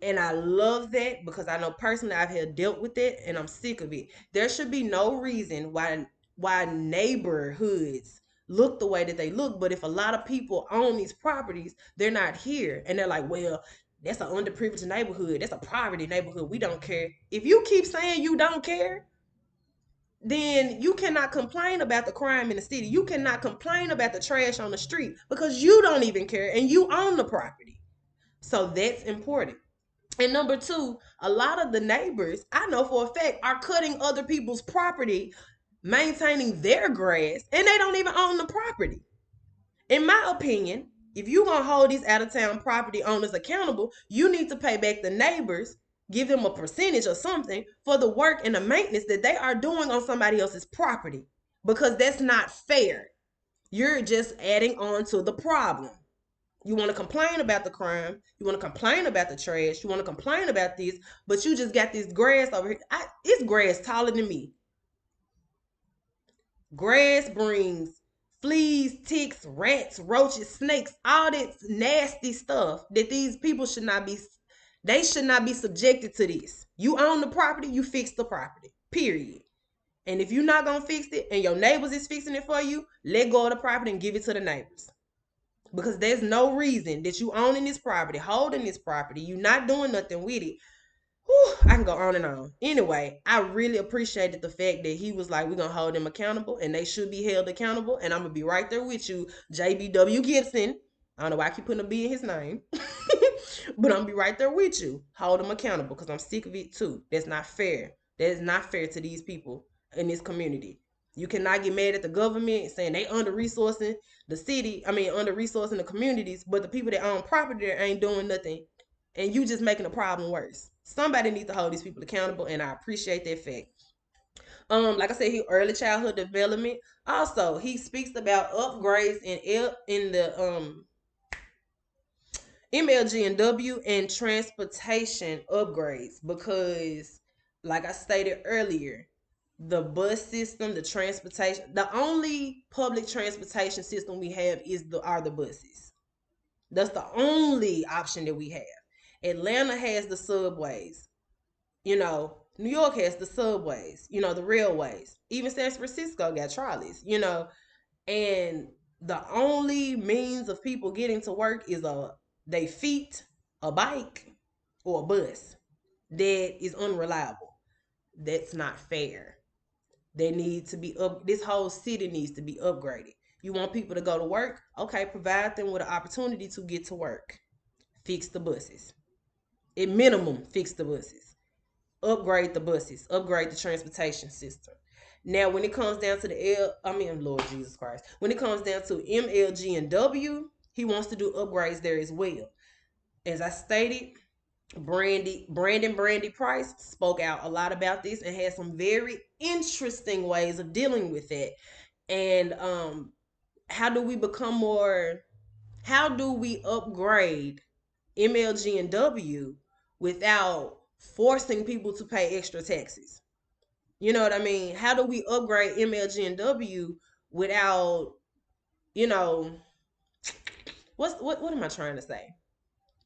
And I love that because I know personally I've had dealt with it and I'm sick of it. There should be no reason why neighborhoods look the way that they look, but if a lot of people own these properties, they're not here, and they're like, well, That's an underprivileged neighborhood. That's a poverty neighborhood. We don't care. If you keep saying you don't care, then you cannot complain about the crime in the city. You cannot complain about the trash on the street because you don't even care and you own the property. So that's important. And number two, a lot of the neighbors, I know for a fact, are cutting other people's property, maintaining their grass, and they don't even own the property. In my opinion, if you're going to hold these out of town property owners accountable, you need to pay back the neighbors, give them a percentage or something for the work and the maintenance that they are doing on somebody else's property, because that's not fair. You're just adding on to the problem. You want to complain about the crime, you want to complain about the trash, you want to complain about this, but you just got this grass over here. It's grass taller than me. Grass brings fleas, ticks, rats, roaches, snakes, all that nasty stuff that these people should not be, they should not be subjected to this. You own the property, you fix the property, period. And if you're not going to fix it and your neighbors is fixing it for you, let go of the property and give it to the neighbors. Because there's no reason that you owning this property, holding this property, you not doing nothing with it. Whew, I can go on and on. Anyway, I really appreciated the fact that he was like, we're going to hold them accountable and they should be held accountable. And I'm going to be right there with you, JBW Gibson. I don't know why I keep putting a B in his name. But I'm going to be right there with you. Hold them accountable because I'm sick of it too. That's not fair. That is not fair to these people in this community. You cannot get mad at the government saying they under-resourcing the city. Under-resourcing the communities. But the people that own property there ain't doing nothing. And you just making the problem worse. Somebody needs to hold these people accountable, and I appreciate that fact. Like I said, he early childhood development. Also, he speaks about upgrades in the MLG&W and transportation upgrades because, like I stated earlier, the bus system, the transportation, the only public transportation system we have are the buses. That's the only option that we have. Atlanta has the subways. New York has the subways, the railways. Even San Francisco got trolleys, and the only means of people getting to work is they feet, a bike, or a bus that is unreliable. That's not fair. They need to be up. This whole city needs to be upgraded. You want people to go to work? Okay, provide them with an opportunity to get to work. Fix the buses. At minimum, fix the buses. Upgrade the buses. Upgrade the transportation system. Now, when it comes down to Lord Jesus Christ. When it comes down to MLG&W, he wants to do upgrades there as well. As I stated, Brandy Price spoke out a lot about this and had some very interesting ways of dealing with it. And how do we upgrade MLG&W without forcing people to pay extra taxes? You know what I mean? How do we upgrade MLG&W without, what am I trying to say?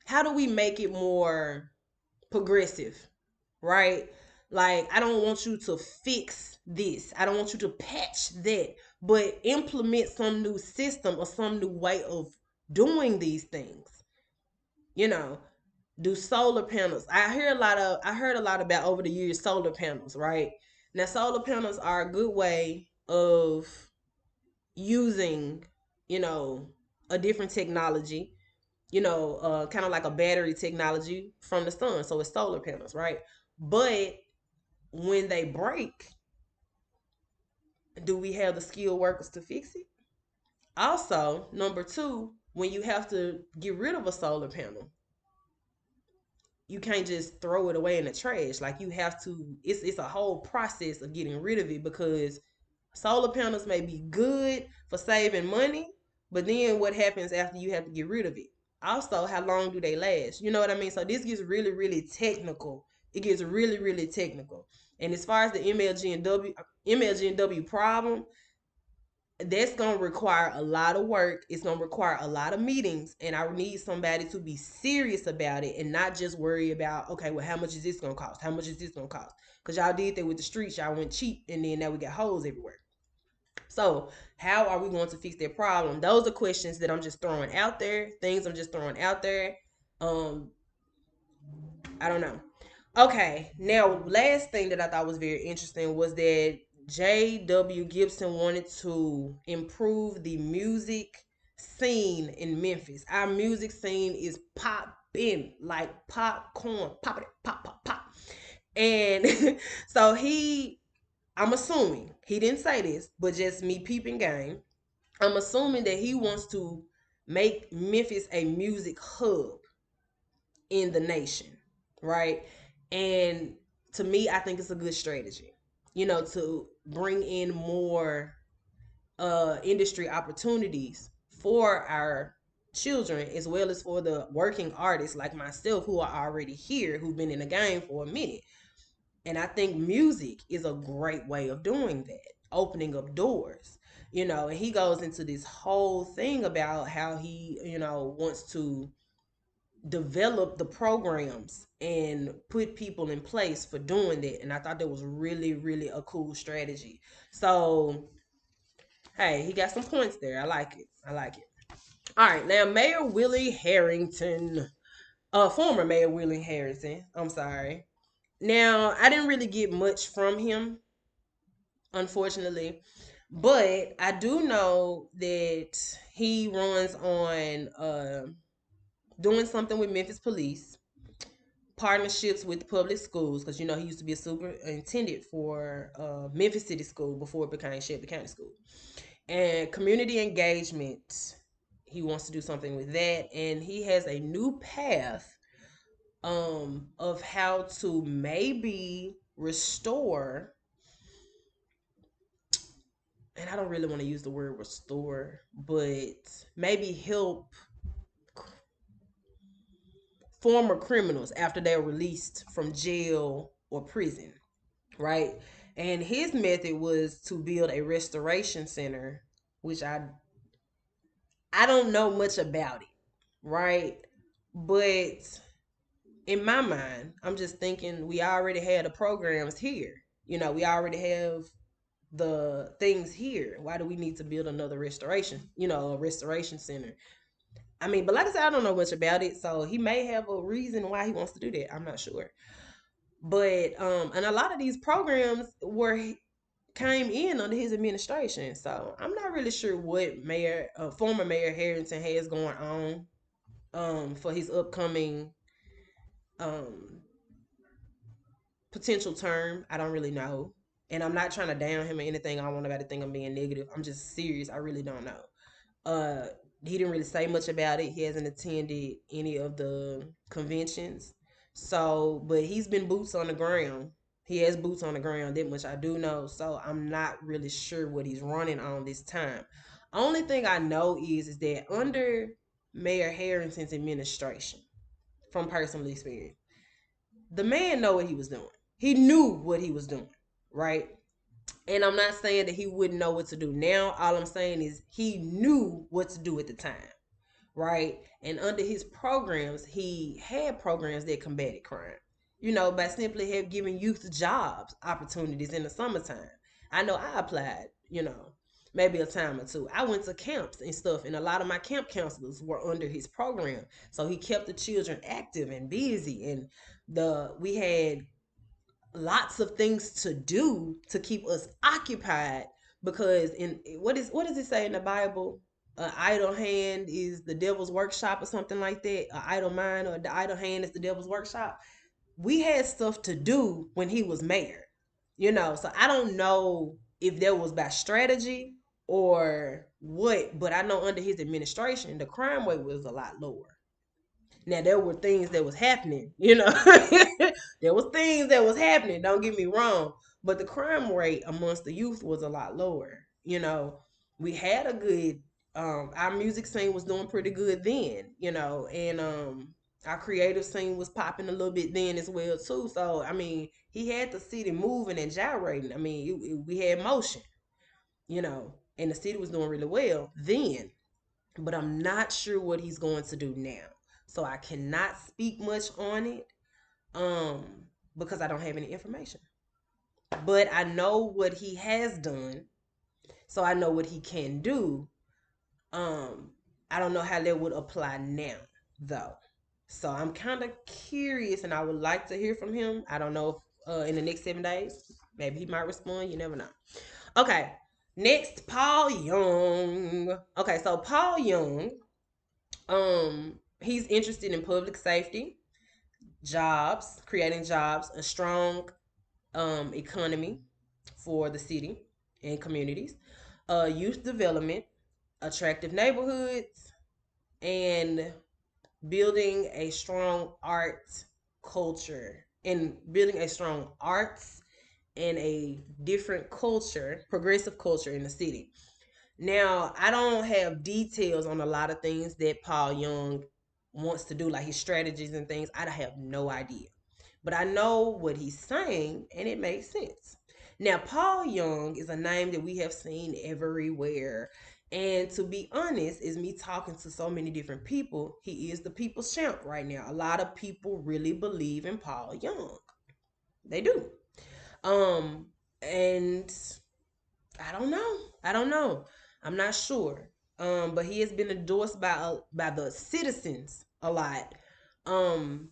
How do we make it more progressive, right? Like, I don't want you to fix this. I don't want you to patch that, but implement some new system or some new way of doing these things. Do solar panels. I heard a lot about over the years solar panels, right? Now solar panels are a good way of using, a different technology, kind of like a battery technology from the sun. So it's solar panels, right? But when they break, do we have the skilled workers to fix it? Also, number two, when you have to get rid of a solar panel, you can't just throw it away in the trash. Like, you have to, it's a whole process of getting rid of it, because solar panels may be good for saving money, but then what happens after you have to get rid of it? Also, how long do they last? You know what I mean? So this gets really, really technical. It gets really, really technical. And as far as the MLG&W problem, that's going to require a lot of work. It's going to require a lot of meetings, and I need somebody to be serious about it and not just worry about, okay, well, how much is this going to cost? How much is this going to cost? Because y'all did that with the streets. Y'all went cheap, and then now we got holes everywhere. So how are we going to fix that problem? Those are questions that I'm just throwing out there, things I'm just throwing out there. I don't know. Okay, now last thing that I thought was very interesting was that J.W. Gibson wanted to improve the music scene in Memphis. Our music scene is popping like popcorn, pop it, pop, pop, pop. And so I'm assuming he didn't say this, but just me peeping game. I'm assuming that he wants to make Memphis a music hub in the nation, right? And to me, I think it's a good strategy, to bring in more industry opportunities for our children as well as for the working artists like myself who are already here, who've been in the game for a minute. And I think music is a great way of doing that, opening up doors. And he goes into this whole thing about how he, wants to develop the programs and put people in place for doing that. And I thought that was really, really a cool strategy. So, hey, he got some points there. I like it. I like it. All right, now Mayor Willie Herenton, former Mayor Willie Herenton. I'm sorry. Now, I didn't really get much from him, unfortunately, but I do know that he runs on doing something with Memphis Police, partnerships with public schools, because he used to be a superintendent for Memphis City School before it became Shelby County School, and community engagement. He wants to do something with that, and he has a new path of how to maybe restore, and I don't really want to use the word restore, but maybe help former criminals after they're released from jail or prison, right? And his method was to build a restoration center, which I don't know much about it, right? But in my mind, I'm just thinking we already had the programs here. We already have the things here. Why do we need to build another a restoration center? I mean, but like I said, I don't know much about it, so he may have a reason why he wants to do that. I'm not sure. But and a lot of these programs came in under his administration, so I'm not really sure what former Mayor Herenton has going on for his upcoming um potential term. I don't really know. And I'm not trying to down him or anything. I don't want nobody to think I'm being negative. I'm just serious. I really don't know. Uh, he didn't really say much about it. He hasn't attended any of the conventions. So, but he's been boots on the ground. He has boots on the ground, that much I do know. So I'm not really sure what he's running on this time. Only thing I know is that under Mayor Harrington's administration, from personal experience, the man know what he was doing. He knew what he was doing, right? And I'm not saying that he wouldn't know what to do now. All I'm saying is he knew what to do at the time, right? And under his programs, he had programs that combated crime. By simply have given youth jobs opportunities in the summertime. I know I applied, maybe a time or two. I went to camps and stuff, and a lot of my camp counselors were under his program. So he kept the children active and busy, and we had lots of things to do to keep us occupied, because in what does it say in the Bible? An idle hand is the devil's workshop, or something like that. An idle mind or the idle hand is the devil's workshop. We had stuff to do when he was mayor, so I don't know if that was by strategy or what, but I know under his administration the crime rate was a lot lower. Now there were things that was happening, there was things that was happening. Don't get me wrong, but the crime rate amongst the youth was a lot lower. We had a good, our music scene was doing pretty good then, and our creative scene was popping a little bit then as well too. So I mean, he had the city moving and gyrating. I mean, we had motion, and the city was doing really well then, but I'm not sure what he's going to do now. So I cannot speak much on it um because I don't have any information. But I know what he has done, so I know what he can do. Um I don't know how that would apply now though. So I'm kind of curious, and I would like to hear from him. I don't know if in the next 7 days, maybe he might respond. You never know. Okay, next, Paul Young. Okay, so Paul Young, he's interested in public safety, jobs, creating jobs, a strong economy for the city and communities, youth development, attractive neighborhoods, and building a strong art culture and building a strong arts and a different culture, progressive culture in the city. Now, I don't have details on a lot of things that Paul Young wants to do, like his strategies and things. I have no idea. But I know what he's saying, and it makes sense. Now, Paul Young is a name that we have seen everywhere. And to be honest, is me talking to so many different people, he is the people's champ right now. A lot of people really believe in Paul Young. They do. Um, and I don't know. I don't know. I'm not sure. But he has been endorsed by the citizens a lot. Um,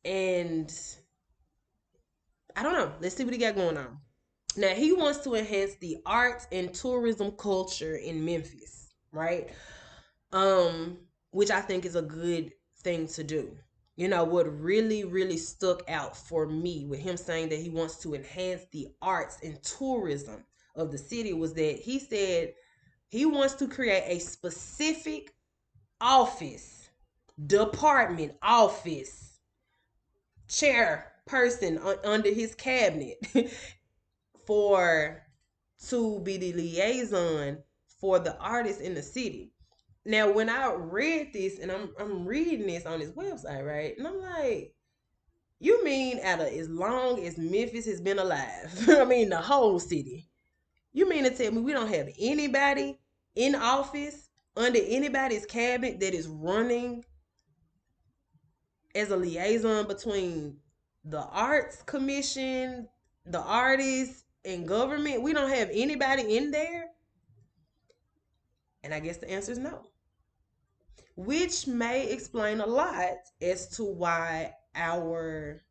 and I don't know. Let's see what he got going on. Now he wants to enhance the arts and tourism culture in Memphis, right? Um, which I think is a good thing to do. You know, what really, really stuck out for me with him saying that he wants to enhance the arts and tourism of the city was that he said he wants to create a specific office, department, office, chair person under his cabinet for to be the liaison for the artists in the city. Now, when I read this, and I'm reading this on his website, right, and I'm like, you mean out of as long as Memphis has been alive, I mean the whole city, you mean to tell me we don't have anybody in office under anybody's cabinet that is running as a liaison between the arts commission, the artists, and government? We don't have anybody in there? And I guess the answer is no. Which may explain a lot as to why our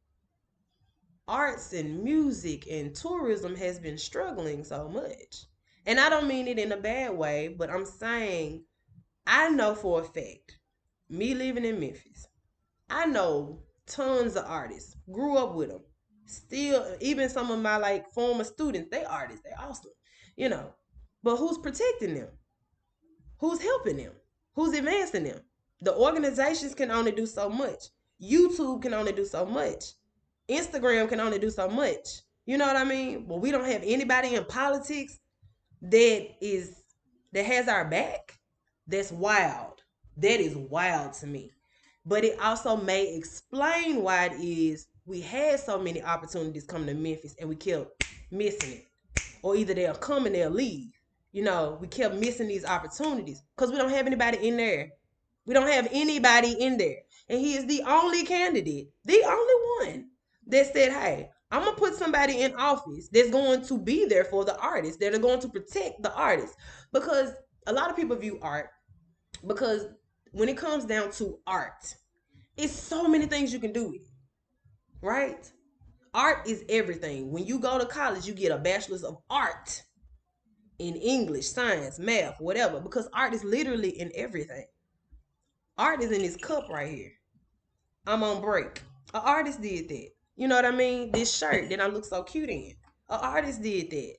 arts and music and tourism has been struggling so much. And I don't mean it in a bad way, but I'm saying I know for a fact, me living in Memphis, I know tons of artists, grew up with them. Still, even some of my like former students, they artists, they awesome, you know. But who's protecting them? Who's helping them? Who's advancing them? The organizations can only do so much. YouTube can only do so much. Instagram can only do so much. You know what I mean? But we don't have anybody in politics that is that has our back. That's wild. That is wild to me. But it also may explain why it is we had so many opportunities coming to Memphis and we kept missing it. Or either they'll come and they'll leave. You know, we kept missing these opportunities because we don't have anybody in there. We don't have anybody in there. And he is the only candidate, the only one that said, hey, I'm going to put somebody in office that's going to be there for the artists, that are going to protect the artists. Because a lot of people view art, because when it comes down to art, it's so many things you can do with it, right? Art is everything. When you go to college, you get a bachelor's of art in English, science, math, whatever, because art is literally in everything. Art is in this cup right here. I'm on break. An artist did that. You know what I mean? This shirt that I look so cute in. An artist did that.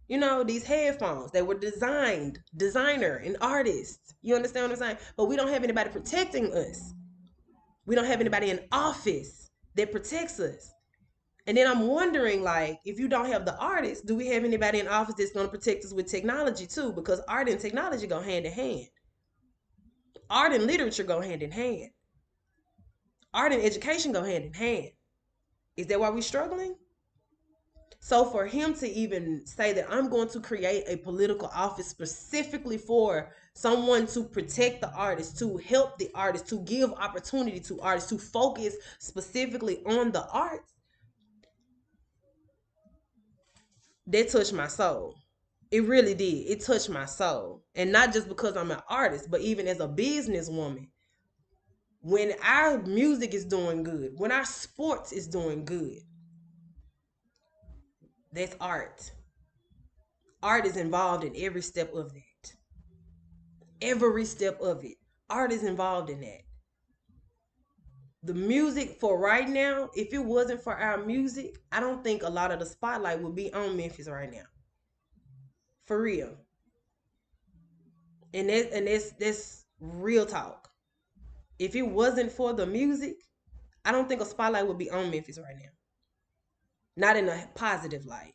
You know, these headphones, they were designer and artists. You understand what I'm saying? But we don't have anybody protecting us. We don't have anybody in office that protects us. And then I'm wondering, like, if you don't have the artists, do we have anybody in office that's going to protect us with technology too? Because art and technology go hand in hand. Art and literature go hand in hand. Art and education go hand in hand. Is that why we're struggling? So for him to even say that I'm going to create a political office specifically for someone to protect the artists, to help the artists, to give opportunity to artists, to focus specifically on the arts, that touched my soul. It really did. It touched my soul. And not just because I'm an artist, but even as a businesswoman, When our music is doing good, when our sports is doing good, that's art. Art is involved in every step of that. Every step of it. Art is involved in that. The music for right now, if it wasn't for our music, I don't think a lot of the spotlight would be on Memphis right now. For real. And that's real talk. If it wasn't for the music, I don't think a spotlight would be on Memphis right now. Not in a positive light.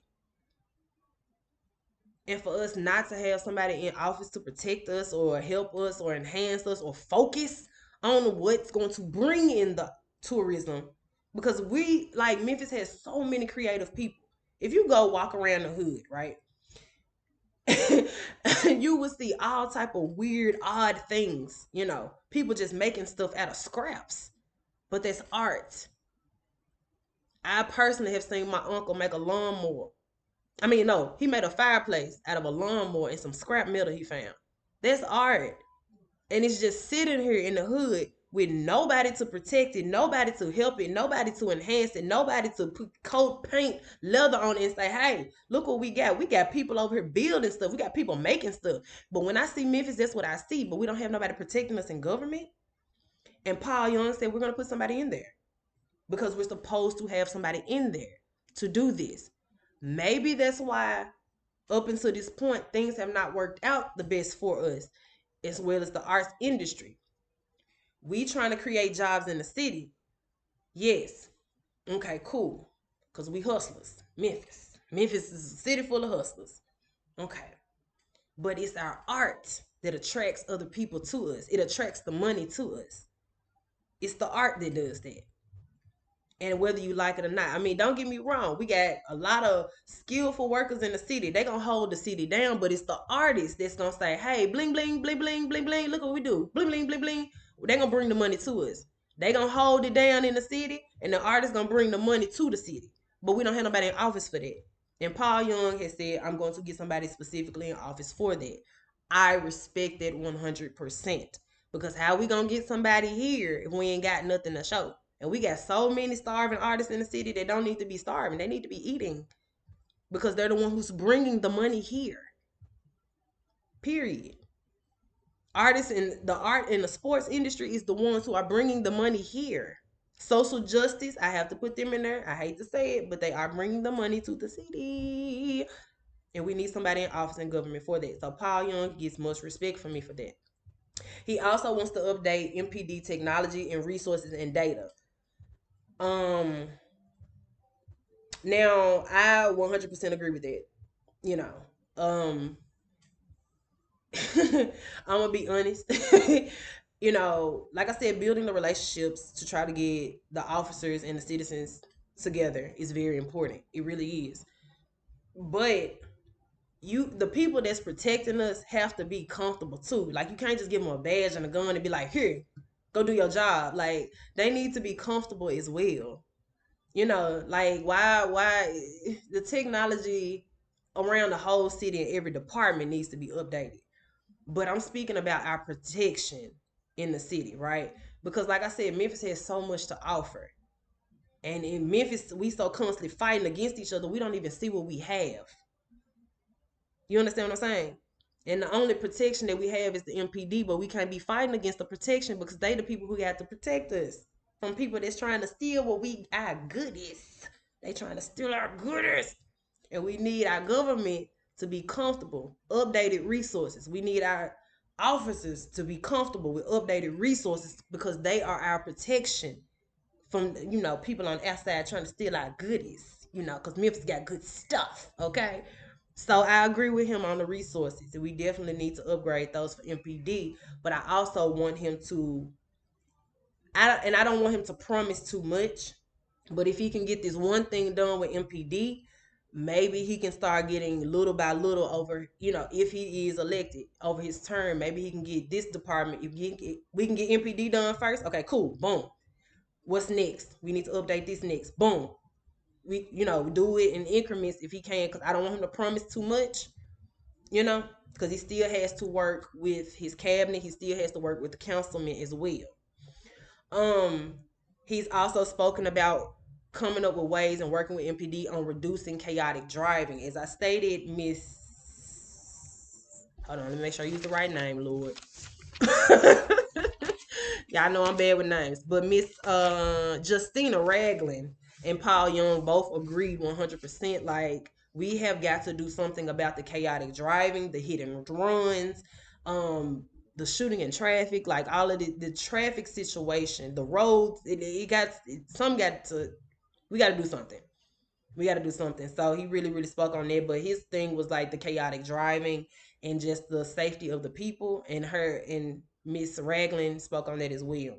And for us not to have somebody in office to protect us or help us or enhance us or focus on what's going to bring in the tourism, because we, like, Memphis has so many creative people. If you go walk around the hood, right, you will see all type of weird, odd things. People just making stuff out of scraps, but that's art. I personally have seen my uncle make a lawnmower. I mean, no, he made a fireplace out of a lawnmower and some scrap metal he found. That's art. And it's just sitting here in the hood with nobody to protect it, nobody to help it, nobody to enhance it, nobody to put coat, paint, leather on it and say, hey, look what we got. We got people over here building stuff. We got people making stuff. But when I see Memphis, that's what I see. But we don't have nobody protecting us in government. And Paul Young said, we're going to put somebody in there because we're supposed to have somebody in there to do this. Maybe that's why up until this point, things have not worked out the best for us, as well as the arts industry. We trying to create jobs in the city. Yes. Okay, cool. Because we hustlers. Memphis. Memphis is a city full of hustlers. Okay. But it's our art that attracts other people to us. It attracts the money to us. It's the art that does that. And whether you like it or not, I mean, don't get me wrong. We got a lot of skillful workers in the city. They gonna hold the city down, but it's the artist that's gonna say, hey, bling, bling, bling, bling, bling, bling. Look what we do. Bling, bling, bling, bling. They gonna bring the money to us. They gonna hold it down in the city, and the artist gonna bring the money to the city. But we don't have nobody in office for that. And Paul Young has said, I'm going to get somebody specifically in office for that. I respect that 100%. Because how we gonna get somebody here if we ain't got nothing to show? And we got so many starving artists in the city that don't need to be starving. They need to be eating because they're the one who's bringing the money here. Period. Artists in the art and the sports industry is the ones who are bringing the money here. Social justice, I have to put them in there. I hate to say it, but they are bringing the money to the city. And we need somebody in office and government for that. So Paul Young gets much respect from me for that. He also wants to update MPD technology and resources and data. Now I 100% agree with that. You know, I'm gonna be honest. Like I said, building the relationships to try to get the officers and the citizens together is very important. It really is. But the people that's protecting us have to be comfortable too. Like, you can't just give them a badge and a gun and be like, here, go do your job. Like, they need to be comfortable as well. Like, why the technology around the whole city and every department needs to be updated. But I'm speaking about our protection in the city, right? Because like I said, Memphis has so much to offer. And in Memphis, we so constantly fighting against each other, we don't even see what we have. You understand what I'm saying? And the only protection that we have is the MPD, but we can't be fighting against the protection because they the people who have to protect us from people that's trying to steal what our goodies. They trying to steal our goodies. And we need our government to be comfortable, updated resources. We need our officers to be comfortable with updated resources because they are our protection from, people on the outside trying to steal our goodies, because Memphis got good stuff, okay? So I agree with him on the resources. We definitely need to upgrade those for MPD, but I also want him to, I don't want him to promise too much, but if he can get this one thing done with MPD, maybe he can start getting little by little over, if he is elected over his term, maybe he can get this department. If we can get MPD done first, okay, cool, boom. What's next? We need to update this next, boom. We, do it in increments if he can, because I don't want him to promise too much, because he still has to work with his cabinet. He still has to work with the councilman as well. Um, he's also spoken about coming up with ways and working with MPD on reducing chaotic driving. As I stated, Miss, hold on, let me make sure I use the right name, Lord. Y'all know I'm bad with names, but Miss Justina Ragland and Paul Young both agreed 100%. Like, we have got to do something about the chaotic driving, the hit and runs, um, the shooting in traffic, like all of the traffic situation, the roads. Some got to. We got to do something. We got to do something. So he really, really spoke on that. But his thing was like the chaotic driving and just the safety of the people. And her and Miss Ragland spoke on that as well.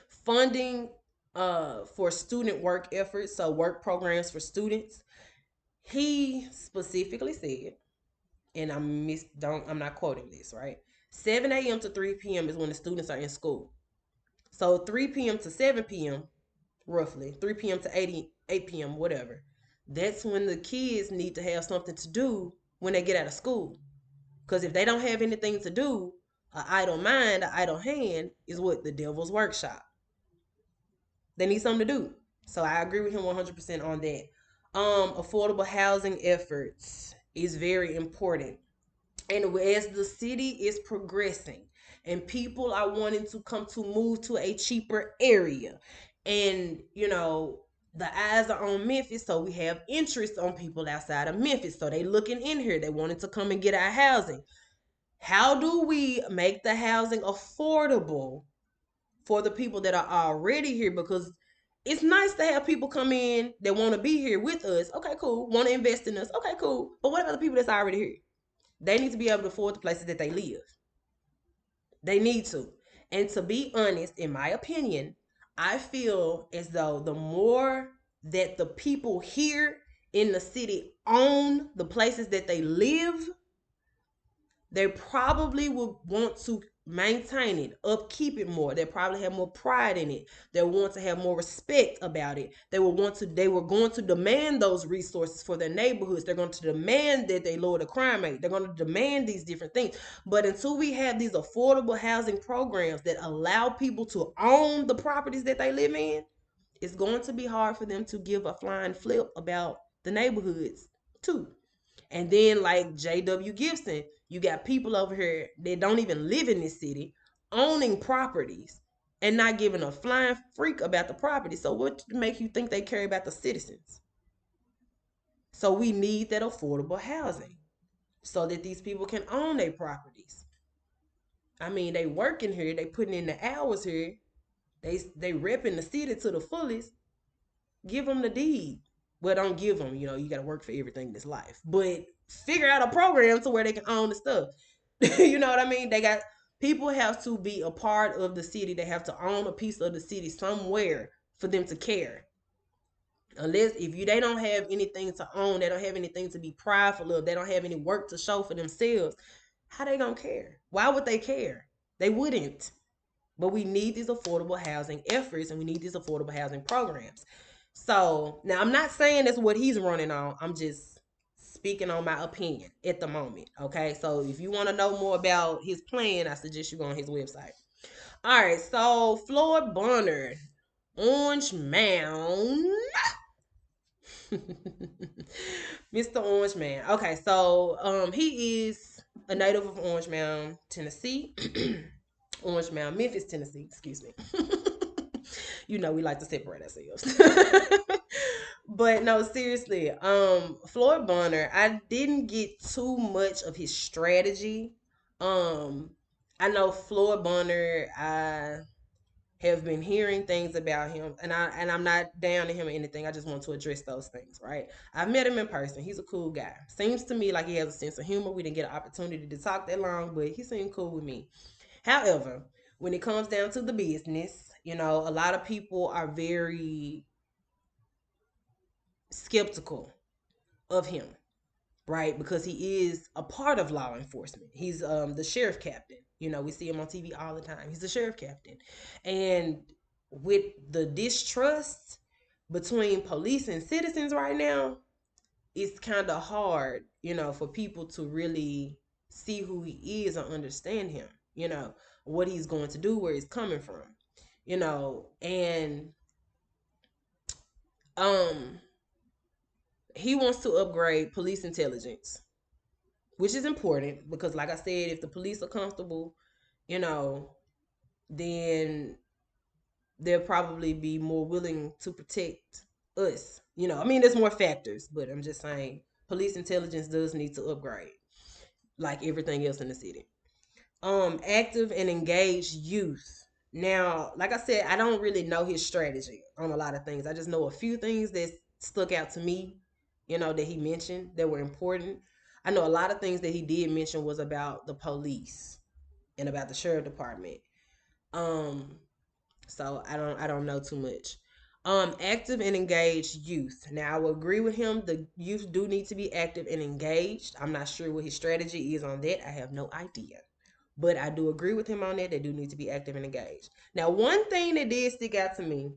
Funding for student work efforts, so work programs for students. He specifically said, and I'm not quoting this, right? 7 a.m. to 3 p.m. is when the students are in school. So 3 p.m. to 7 p.m., roughly, 3 p.m. to 8 p.m., whatever. That's when the kids need to have something to do when they get out of school. Because if they don't have anything to do, an idle mind, an idle hand is what the devil's workshop. They need something to do. So I agree with him 100% on that. Affordable housing efforts is very important. And as the city is progressing and people are wanting to come to move to a cheaper area, and the eyes are on Memphis, so we have interest on people outside of Memphis, so they looking in here, they wanted to come and get our housing. How do we make the housing affordable for the people that are already here? Because it's nice to have people come in that want to be here with us. Okay, cool. Want to invest in us. Okay, cool. But what about the people that's already here? They need to be able to afford the places that they live. They need to. And to be honest, in my opinion, I feel as though the more that the people here in the city own the places that they live, they probably will want to maintain it, upkeep it more. They probably have more pride in it. They want to have more respect about it. They were going to demand those resources for their neighborhoods. They're going to demand that they lower the crime rate. They're going to demand these different things. But until we have these affordable housing programs that allow people to own the properties that they live in, it's going to be hard for them to give a flying flip about the neighborhoods too. And then, like J.W. Gibson, you got people over here that don't even live in this city owning properties and not giving a flying freak about the property. So what make you think they care about the citizens? So we need that affordable housing so that these people can own their properties. I mean, they working here, they putting in the hours here, they repping the city to the fullest. Give them the deed. Well, don't give them. You got to work for everything in this life. But figure out a program to where they can own the stuff. You know what I mean? People have to be a part of the city. They have to own a piece of the city somewhere for them to care. Unless if they don't have anything to own, they don't have anything to be prideful of, they don't have any work to show for themselves, how they gonna care? Why would they care? They wouldn't. But we need these affordable housing efforts and we need these affordable housing programs. So now I'm not saying that's what he's running on. I'm just speaking on my opinion at the moment. Okay. So if you want to know more about his plan, I suggest you go on his website. All right. So Floyd Bernard, Orange Mound. Mr. Orange Man. Okay, so he is a native of Orange Mound, Tennessee. Orange Mound, Memphis, Tennessee, excuse me. We like to separate ourselves. But no, seriously, Floyd Bonner, I didn't get too much of his strategy. I know Floyd Bonner, I have been hearing things about him, and I'm not down to him or anything. I just want to address those things, right? I've met him in person. He's a cool guy. Seems to me like he has a sense of humor. We didn't get an opportunity to talk that long, but he seemed cool with me. However, when it comes down to the business, a lot of people are very skeptical of him, right? Because he is a part of law enforcement. He's the sheriff captain. We see him on TV all the time. He's the sheriff captain. And with the distrust between police and citizens right now, it's kind of hard, for people to really see who he is or understand him, what he's going to do, where he's coming from. And um he wants to upgrade police intelligence, which is important because, like I said, if the police are comfortable, you know, then they'll probably be more willing to protect us. I mean, there's more factors, but I'm just saying police intelligence does need to upgrade, like everything else in the city. Active and engaged youth. Now, like I said, I don't really know his strategy on a lot of things. I just know a few things that stuck out to me, that he mentioned that were important. I know a lot of things that he did mention was about the police and about the sheriff department. Um, so I don't know too much. Active and engaged youth. Now I will agree with him. The youth do need to be active and engaged. I'm not sure what his strategy is on that. I have no idea. But I do agree with him on that. They do need to be active and engaged. Now, one thing that did stick out to me,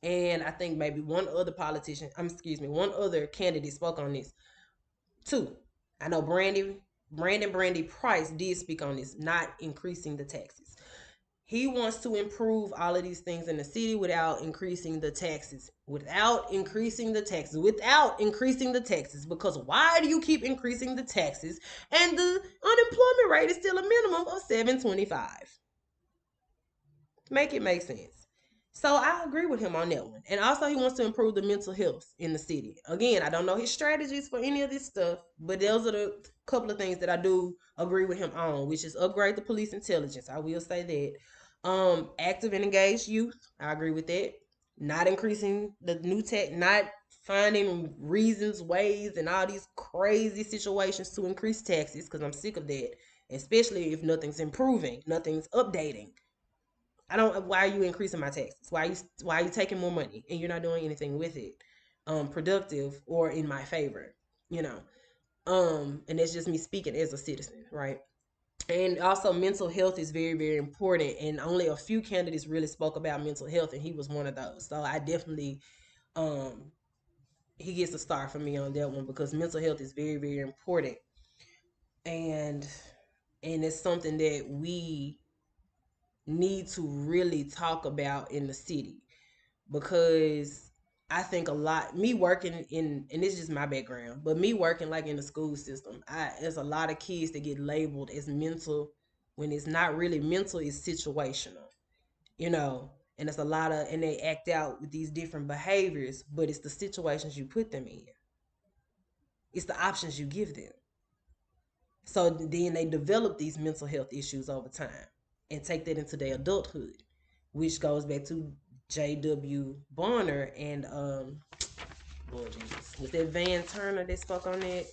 and I think maybe one other politician, one other candidate spoke on this too. I know Brandy Price did speak on this, not increasing the taxes. He wants to improve all of these things in the city without increasing the taxes. Because why do you keep increasing the taxes and the unemployment rate is still a minimum of 7.25? Make it make sense. So I agree with him on that one. And also he wants to improve the mental health in the city. Again, I don't know his strategies for any of this stuff, but those are the couple of things that I do agree with him on, which is upgrade the police intelligence. I will say that. Active and engaged youth. I agree with that. Not increasing the new tech, not finding reasons, ways, and all these crazy situations to increase taxes, because I'm sick of that. Especially if nothing's improving, nothing's updating. I don't. Why are you increasing my taxes? Why are you taking more money and you're not doing anything with it, productive or in my favor? You know. And that's just me speaking as a citizen, right? And also, mental health is very, very important. And only a few candidates really spoke about mental health, and he was one of those. So I definitely, um, he gets a star for me on that one because mental health is very, very important, and it's something that we need to really talk about in the city because I think a lot me working in, and this is just my background, but me working like in the school system, there's a lot of kids that get labeled as mental when it's not really mental, it's situational, you know. And it's a lot of, and they act out with these different behaviors, but it's the situations you put them in, it's the options you give them. So then they develop these mental health issues over time and take that into their adulthood, which goes back to J.W. Bonner and Lord Jesus, was that Van Turner that spoke on that?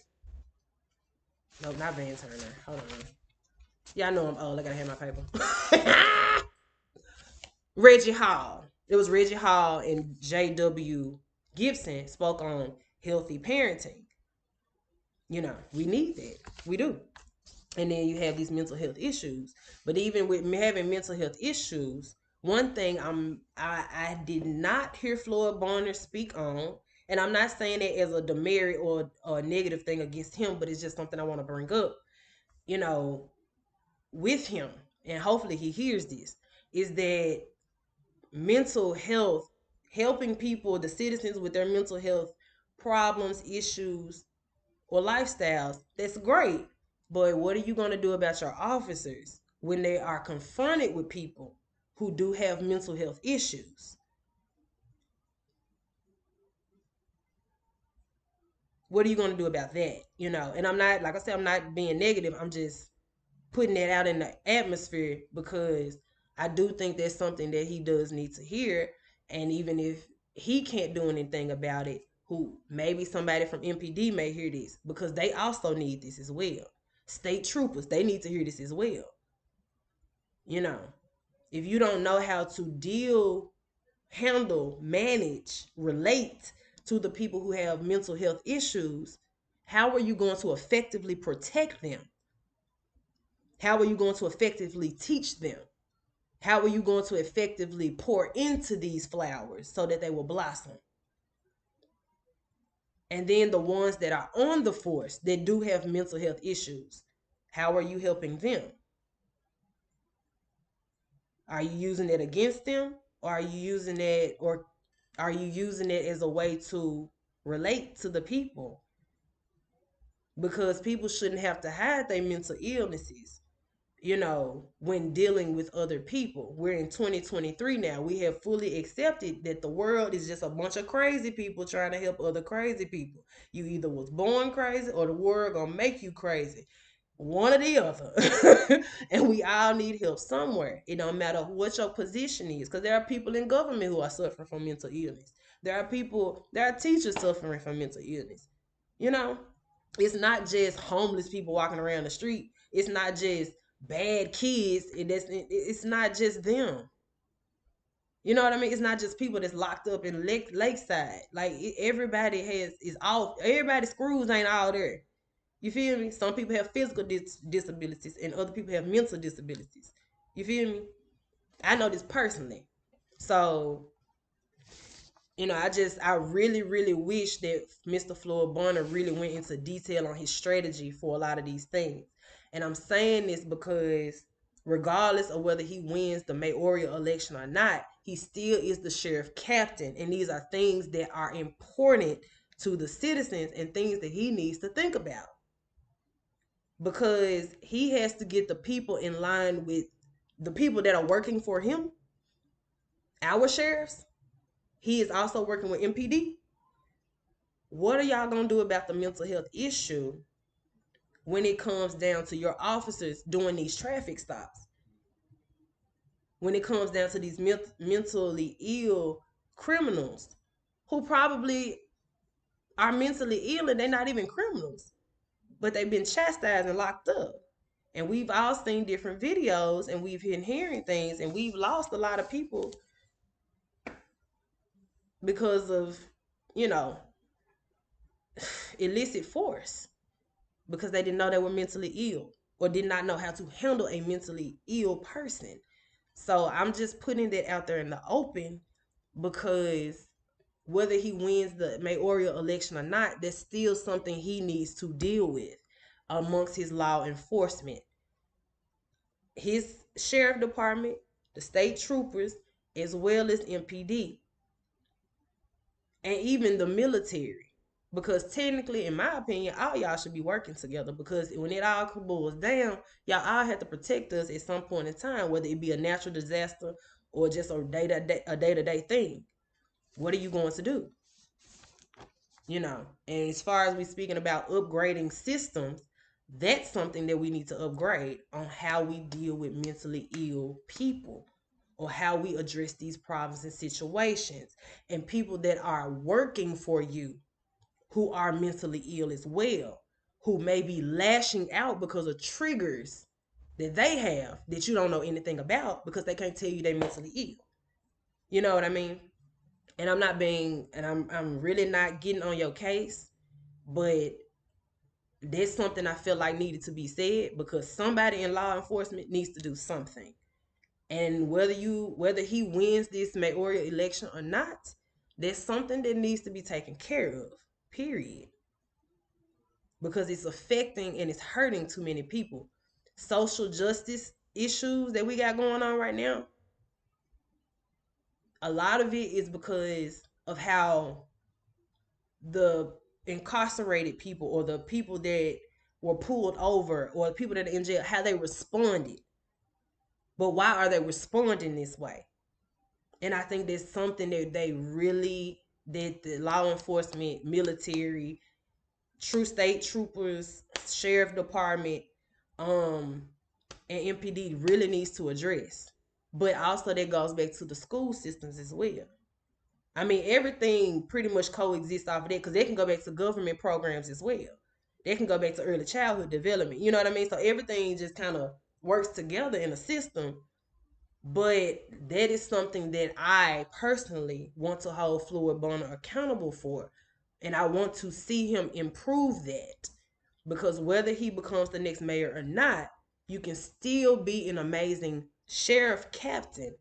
No, not Van Turner. Hold on. Yeah, I know I'm old. I gotta have my paper. Reggie Hall. It was Reggie Hall and J.W. Gibson spoke on healthy parenting. We need that. We do. And then you have these mental health issues. But even with me having mental health issues, one thing I did not hear Floyd Bonner speak on, and I'm not saying it as a demerit or a negative thing against him, but it's just something I want to bring up, you know, with him, and hopefully he hears this, is that mental health, helping people, the citizens with their mental health problems, issues, or lifestyles, that's great. But what are you going to do about your officers when they are confronted with people who do have mental health issues? What are you going to do about that? And I'm not, like I said, I'm not being negative. I'm just putting that out in the atmosphere because I do think that's something that he does need to hear. And even if he can't do anything about it, who maybe somebody from MPD may hear this because they also need this as well. State troopers, they need to hear this as well. You know, if you don't know how to deal, handle, manage, relate to the people who have mental health issues, how are you going to effectively protect them? How are you going to effectively teach them? How are you going to effectively pour into these flowers so that they will blossom? And then the ones that are on the force that do have mental health issues, how are you helping them? Are you using it against them, or are you using it as a way to relate to the people? Because people shouldn't have to hide their mental illnesses, when dealing with other people. We're in 2023 now. We have fully accepted that the world is just a bunch of crazy people trying to help other crazy people. You either was born crazy or the world gonna make you crazy. One or the other. And we all need help somewhere. It don't matter what your position is, because there are people in government who are suffering from mental illness. There are teachers suffering from mental illness. You know, it's not just homeless people walking around the street. It's not just bad kids. It's not just them. You know what I mean? It's not just people that's locked up in Lakeside. Like everybody is all. Everybody's screws ain't all there. You feel me? Some people have physical disabilities, and other people have mental disabilities. You feel me? I know this personally. So I really, really wish that Mr. Floyd Bonner really went into detail on his strategy for a lot of these things. And I'm saying this because regardless of whether he wins the mayoral election or not, he still is the sheriff captain. And these are things that are important to the citizens and things that he needs to think about. Because he has to get the people in line with the people that are working for him, our sheriffs. He is also working with MPD. What are y'all going to do about the mental health issue when it comes down to your officers doing these traffic stops? When it comes down to these mentally ill criminals who probably are mentally ill and they're not even criminals, but they've been chastised and locked up. And we've all seen different videos and we've been hearing things, and we've lost a lot of people because of, you know, illicit force, because they didn't know they were mentally ill or did not know how to handle a mentally ill person. So I'm just putting that out there in the open, because whether he wins the mayoral election or not, that's still something he needs to deal with amongst his law enforcement. His sheriff department, the state troopers, as well as MPD, and even the military. Because technically, in my opinion, all y'all should be working together, because when it all boils down, y'all all have to protect us at some point in time, whether it be a natural disaster or just a day-to-day thing. What are you going to do? And as far as we speaking about upgrading systems, that's something that we need to upgrade on how we deal with mentally ill people, or how we address these problems and situations, and people that are working for you who are mentally ill as well, who may be lashing out because of triggers that they have that you don't know anything about, because they can't tell you they're mentally ill. You know what I mean? And I'm really not getting on your case, but that's something I feel like needed to be said, because somebody in law enforcement needs to do something. And whether he wins this mayoral election or not, there's something that needs to be taken care of. Period. Because it's affecting and it's hurting too many people. Social justice issues that we got going on right now, a lot of it is because of how the incarcerated people, or the people that were pulled over, or the people that are in jail, how they responded. But why are they responding this way? And I think that's something that that the law enforcement, military, true state troopers, sheriff department, and MPD really needs to address. But also that goes back to the school systems as well. I mean, everything pretty much coexists off of that, because they can go back to government programs as well. They can go back to early childhood development. You know what I mean? So everything just kind of works together in a system. But that is something that I personally want to hold Floyd Bonner accountable for. And I want to see him improve that. Because whether he becomes the next mayor or not, you can still be an amazing sheriff captain.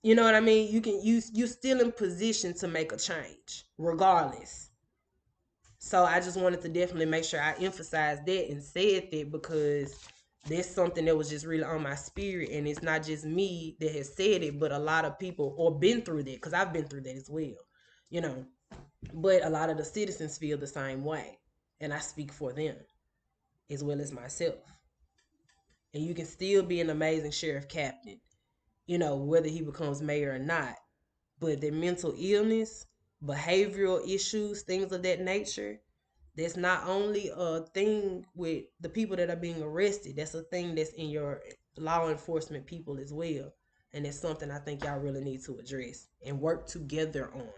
You know what I mean? You still in position to make a change, regardless. So I just wanted to definitely make sure I emphasize that and said that, because That's something that was just really on my spirit, and it's not just me that has said it, but a lot of people or been through that, because I've been through that as well, you know. But a lot of the citizens feel the same way, and I speak for them as well as myself. And you can still be an amazing sheriff captain, you know, whether he becomes mayor or not. But the mental illness, behavioral issues, things of that nature, that's not only a thing with the people that are being arrested, that's a thing that's in your law enforcement people as well. And it's something I think y'all really need to address and work together on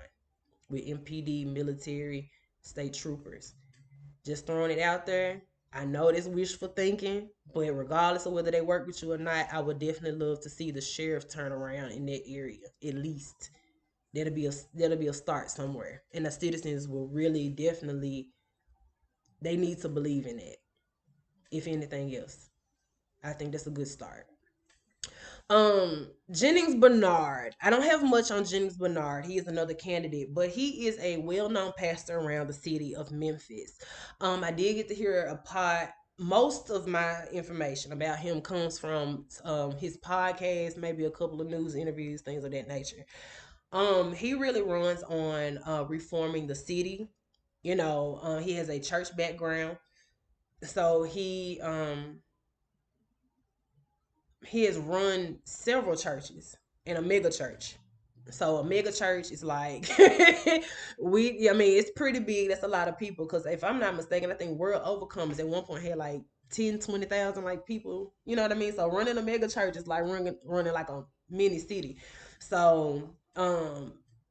with MPD, military, state troopers. Just throwing it out there. I know it's wishful thinking, but regardless of whether they work with you or not, I would definitely love to see the sheriff turn around in that area. At least that'll be a start somewhere, and the citizens will really definitely, they need to believe in it. If anything else, I think that's a good start. Jennings Bernard. I don't have much on Jennings Bernard. He is another candidate, but he is a well-known pastor around the city of Memphis. I did get to hear a pod. Most of my information about him comes from his podcast, maybe a couple of news interviews, things of that nature. He really runs on reforming the city. You know, he has a church background, so he has run several churches and a mega church. So a mega church is like I mean, it's pretty big. That's a lot of people. Because if I'm not mistaken, I think World Overcomers at one point had like 10, 20,000 like people. You know what I mean? So running a mega church is like running like a mini city. So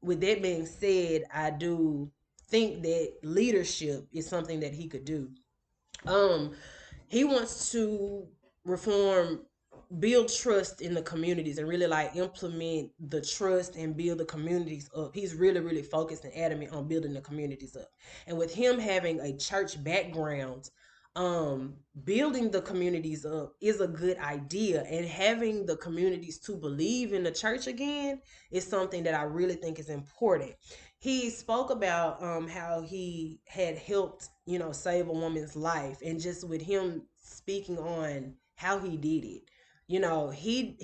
with that being said, I do think that leadership is something that he could do. Um, he wants to reform, build trust in the communities, and really like implement the trust and build the communities up. He's really, really focused and adamant on building the communities up. And with him having a church background, building the communities up is a good idea. And having the communities to believe in the church again is something that I really think is important. He spoke about how he had helped, you know, save a woman's life, and just with him speaking on how he did it, you know, he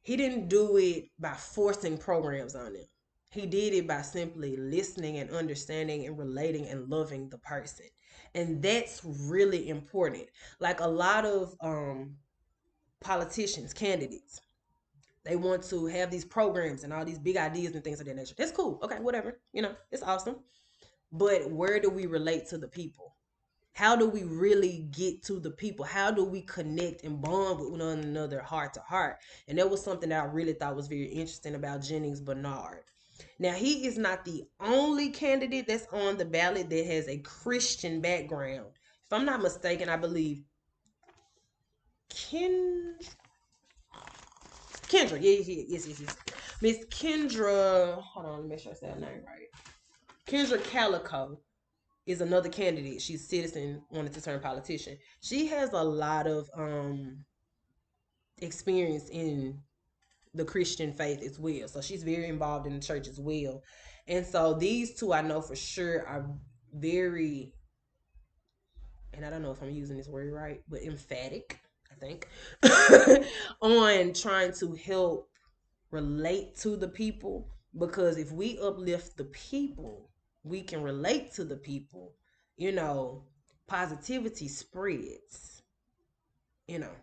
didn't do it by forcing programs on them. He did it by simply listening and understanding and relating and loving the person. And that's really important. Like a lot of politicians, candidates, they want to have these programs and all these big ideas and things of that nature. That's cool. Okay, whatever. You know, it's awesome. But where do we relate to the people? How do we really get to the people? How do we connect and bond with one another heart to heart? And that was something that I really thought was very interesting about Jennings Bernard. Now, he is not the only candidate that's on the ballot that has a Christian background. If I'm not mistaken, I believe Ken Kendra, yes. Miss Kendra, hold on, let me make sure I say her name right. Kendra Calico is another candidate. She's a citizen, wanted to turn politician. She has a lot of experience in the Christian faith as well. So she's very involved in the church as well. And so these two I know for sure are very, and I don't know if I'm using this word right, but emphatic, I think, on trying to help relate to the people. Because if we uplift the people, we can relate to the people. You know, positivity spreads, you know,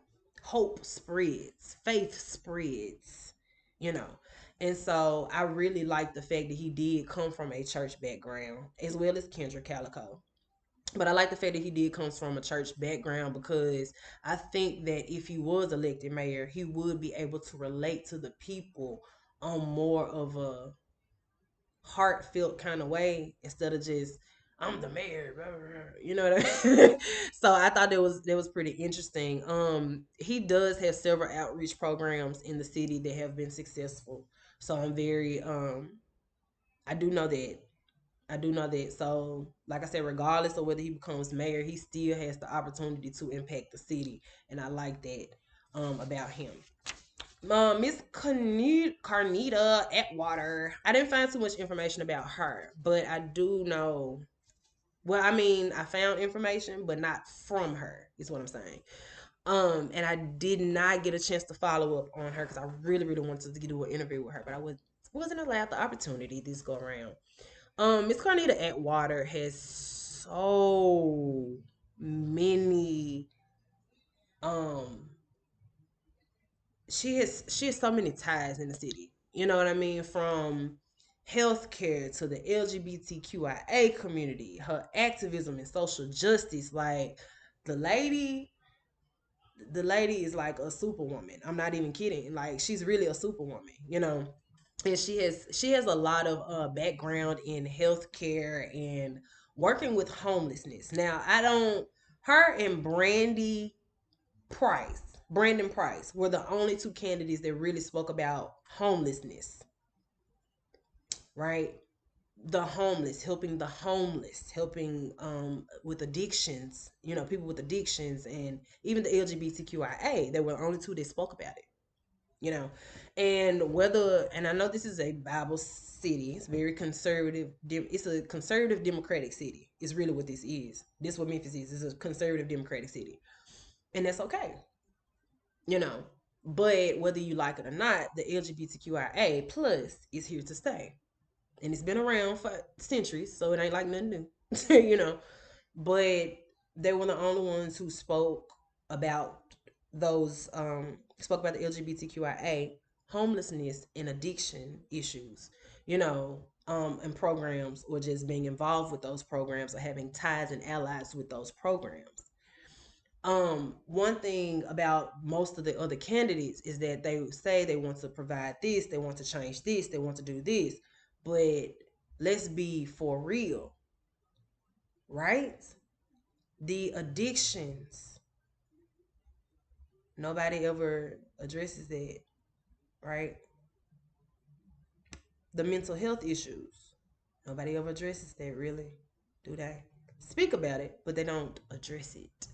hope spreads, faith spreads, you know. And so I really like the fact that he did come from a church background, as well as Kendra Calico. But I like the fact that he did comes from a church background, because I think that if he was elected mayor, he would be able to relate to the people on more of a heartfelt kind of way, instead of just I'm the mayor, blah, blah, blah, you know what I mean? So I thought that was pretty interesting. He does have several outreach programs in the city that have been successful. So I'm very I do know that. I do know that. So, like I said, regardless of whether he becomes mayor, he still has the opportunity to impact the city, and I like that about him. Miss Carnita Atwater. I didn't find too much information about her, but I do know Well, I mean, I found information, but not from her, is what I'm saying. And I did not get a chance to follow up on her because I really, really wanted to do an interview with her, but wasn't allowed the opportunity this go around. Miss Carnita Atwater has so many um she has so many ties in the city. You know what I mean? From healthcare to the LGBTQIA community, her activism and social justice. Like the lady, the lady is like a superwoman. I'm not even kidding. Like she's really a superwoman, you know. And she has a lot of background in healthcare and working with homelessness. Now, I don't her and Brandon Price were the only two candidates that really spoke about homelessness, right? The homeless, helping the homeless, helping with addictions, people with addictions, and even the LGBTQIA. They were the only two that spoke about it, you know. And I know this is a Bible city. It's very conservative. It's a conservative democratic city. It's really what this is. This is what Memphis is. It's a conservative democratic city, and that's okay, you know. But whether you like it or not, the LGBTQIA plus is here to stay, and it's been around for centuries, so it ain't like nothing new, you know. But they were the only ones who about spoke about the LGBTQIA homelessness and addiction issues, and programs, or just being involved with those programs or having ties and allies with those programs. One thing about most of the other candidates is that they say they want to provide this, they want to change this, they want to do this, but let's be for real, right? The addictions, nobody ever addresses that, right? The mental health issues, nobody ever addresses that, really, do they? Speak about it, but they don't address it.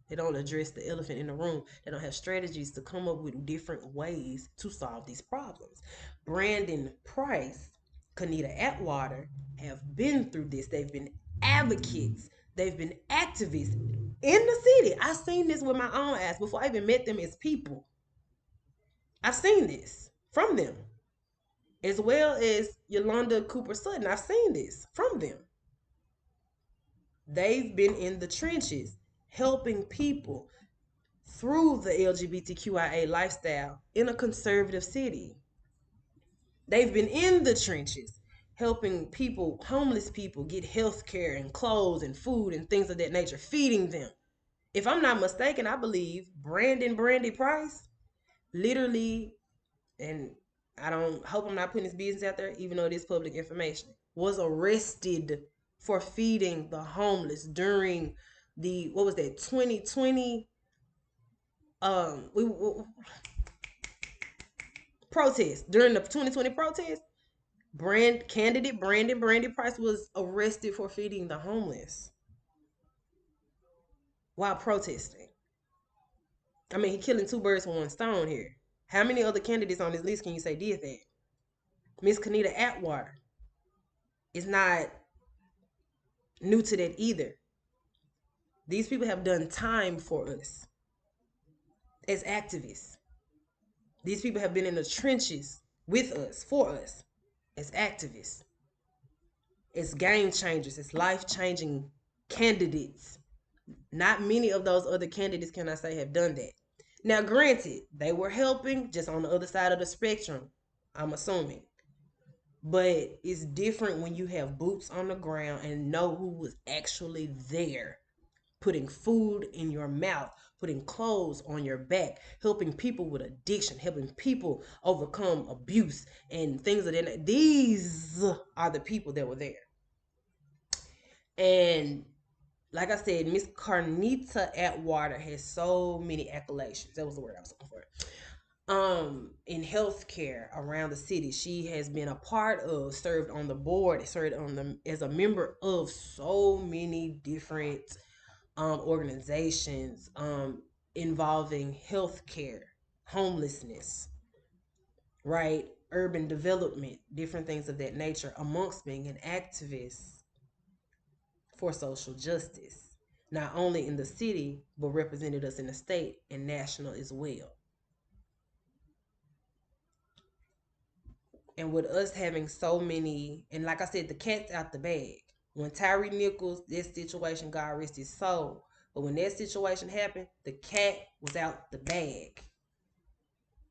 They don't address the elephant in the room. They don't have strategies to come up with different ways to solve these problems. Brandon Price, Carnita Atwater have been through this. They've been advocates. They've been activists in the city. I've seen this with my own eyes before I even met them as people. I've seen this from them, as well as Yolanda Cooper Sutton. I've seen this from them. They've been in the trenches helping people through the LGBTQIA lifestyle in a conservative city. They've been in the trenches helping people, homeless people, get health care and clothes and food and things of that nature, feeding them. If I'm not mistaken, I believe Brandy Price literally, and I don't hope I'm not putting his business out there, even though it is public information, was arrested for feeding the homeless during the, what was that, 2020 we protest, during the 2020 protest. Brandy Price was arrested for feeding the homeless while protesting. I mean, he killing two birds with one stone here. How many other candidates on this list can you say did that? Miss Carnita Atwater is not new to that either. These people have done time for us as activists. These people have been in the trenches with us, for us, as activists, as game changers, as life changing candidates. Not many of those other candidates, can I say, have done that. Now, granted, they were helping just on the other side of the spectrum, I'm assuming. But it's different when you have boots on the ground and know who was actually there, putting food in your mouth, putting clothes on your back, helping people with addiction, helping people overcome abuse and things of that. These are the people that were there. And like I said, Miss Carnita Atwater has so many accolations. That was the word I was looking for. In healthcare around the city, she has been a part of, served on the board, served on them as a member of so many different organizations involving healthcare, homelessness, right, urban development, different things of that nature, amongst being an activist for social justice, not only in the city, but represented us in the state and national as well. And with us having so many, and like I said, the cat's out the bag. When Tyree Nichols, this situation, God rest his soul. But when that situation happened, the cat was out the bag.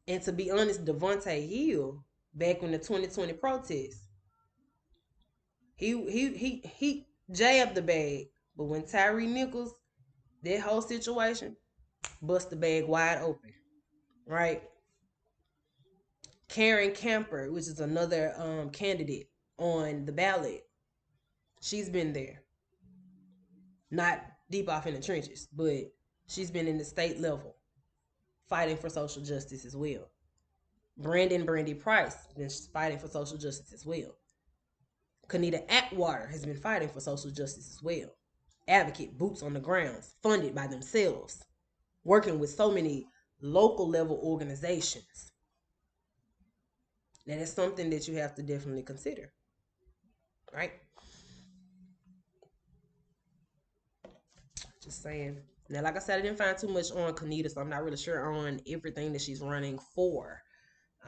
And to be honest, Devontae Hill, back in the 2020 protests, he jabbed the bag. But when Tyree Nichols, that whole situation, bust the bag wide open. Right? Karen Camper, which is another candidate on the ballot, she's been there. Not deep off in the trenches, but she's been in the state level fighting for social justice as well. Brandy Price has been fighting for social justice as well. Carnita Atwater has been fighting for social justice as well. Advocate, boots on the grounds, funded by themselves, working with so many local level organizations. That is something that you have to definitely consider, right? Just saying. Now, like I said, I didn't find too much on Carnita, so I'm not really sure on everything that she's running for.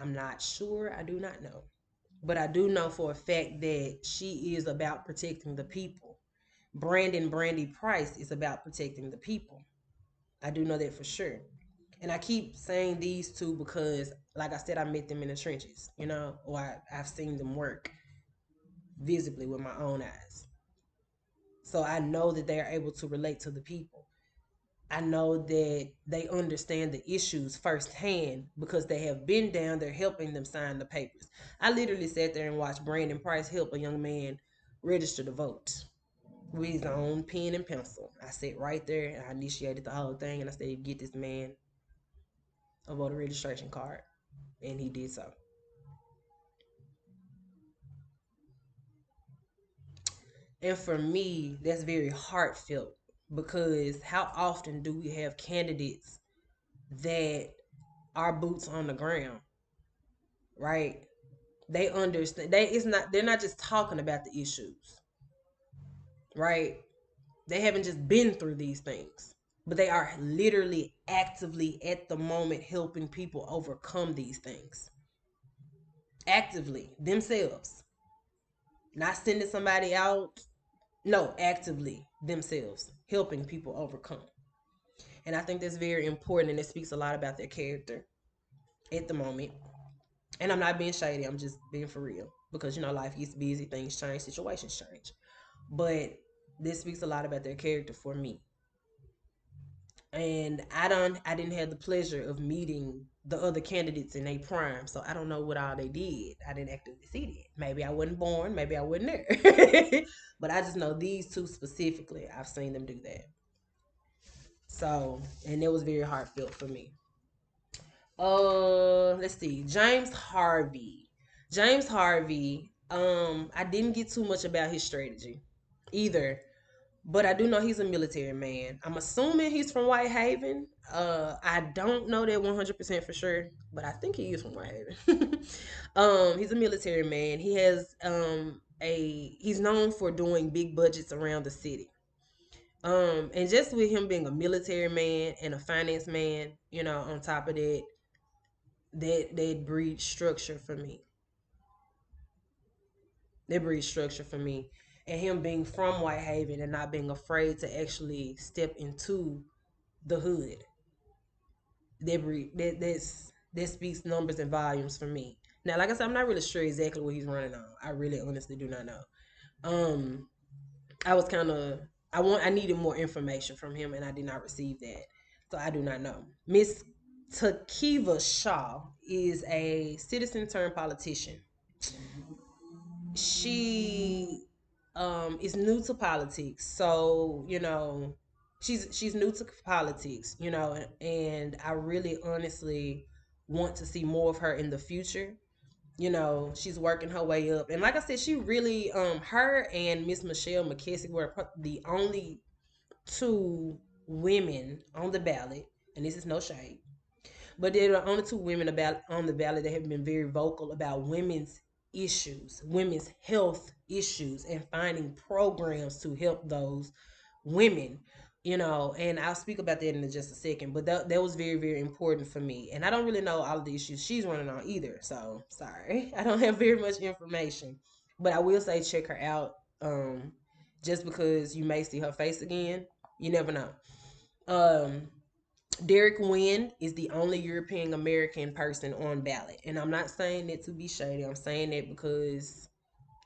I'm not sure. I do not know. But I do know for a fact that she is about protecting the people. Brandy Price is about protecting the people. I do know that for sure. And I keep saying these two because, like I said, I met them in the trenches, or I've seen them work visibly with my own eyes. So I know that they are able to relate to the people. I know that they understand the issues firsthand because they have been down there helping them sign the papers. I literally sat there and watched Brandon Price help a young man register to vote with his own pen and pencil. I sat right there and I initiated the whole thing and I said, get this man a voter registration card. And he did so. And for me, that's very heartfelt because how often do we have candidates that are boots on the ground, right? They understand they're not just talking about the issues, right? They haven't just been through these things, but they are literally actively at the moment helping people overcome these things. Actively themselves. Not sending somebody out. No, actively themselves helping people overcome. And I think that's very important and it speaks a lot about their character at the moment. And I'm not being shady, I'm just being for real. Because life gets busy, things change, situations change. But this speaks a lot about their character for me. And I didn't have the pleasure of meeting the other candidates in their prime, so I don't know what all they did. I didn't actively see it. Maybe I wasn't born, maybe I wasn't there. But I just know these two specifically, I've seen them do that. So, and it was very heartfelt for me. Let's see. James Harvey. James Harvey, I didn't get too much about his strategy either. But I do know he's a military man. I'm assuming he's from Whitehaven. I don't know that 100% for sure, but I think he is from Whitehaven. He's a military man. He has he's known for doing big budgets around the city. And just with him being a military man and a finance man, on top of that, that breeds structure for me. That breeds structure for me. And him being from Whitehaven and not being afraid to actually step into the hood. That speaks numbers and volumes for me. Now, like I said, I'm not really sure exactly what he's running on. I really honestly do not know. I was kind of I needed more information from him and I did not receive that. So I do not know. Miss Tekeva Shaw is a citizen turned politician. She is new to politics, so she's new to politics, and I really honestly want to see more of her in the future. She's working her way up, and like I said, she really her and Miss Michelle McKissack were the only two women on the ballot, and this is no shade, but they're the only two women on the ballot that have been very vocal about women's issues, women's health issues, and finding programs to help those women. And I'll speak about that in just a second. But that was very, very important for me. And I don't really know all of the issues she's running on either. So sorry, I don't have very much information. But I will say check her out. Just because you may see her face again, you never know. Um, Derek Winn is the only European American person on ballot. And I'm not saying that to be shady. I'm saying that because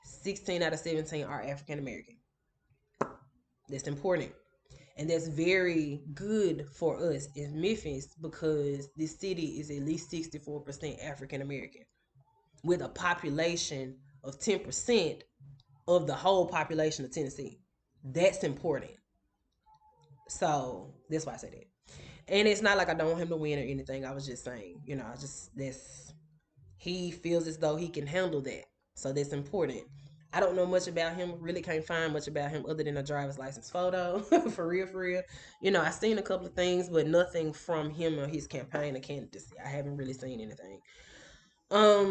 16 out of 17 are African American. That's important. And that's very good for us in Memphis because this city is at least 64% African American with a population of 10% of the whole population of Tennessee. That's important. So that's why I say that. And it's not like I don't want him to win or anything. I was just saying, I just this he feels as though he can handle that. So that's important. I don't know much about him. Really can't find much about him other than a driver's license photo. For real, for real. I seen a couple of things, but nothing from him or his campaign or candidacy. I haven't really seen anything. Let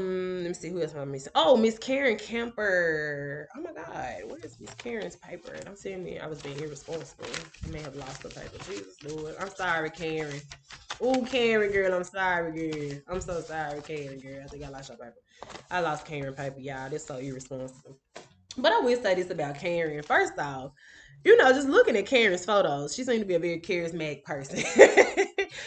me see who else am I missing. Oh, Miss Karen Kemper. Oh my God, where is Miss Karen's paper? Don't tell me I was being irresponsible. I may have lost the paper. Jesus Lord, I'm sorry, Karen. Oh, Karen girl, I'm sorry, girl. I'm so sorry, Karen girl. I think I lost your paper. I lost Karen paper, y'all. That's so irresponsible. But I will say this about Karen. First off, just looking at Karen's photos, she seemed to be a very charismatic person.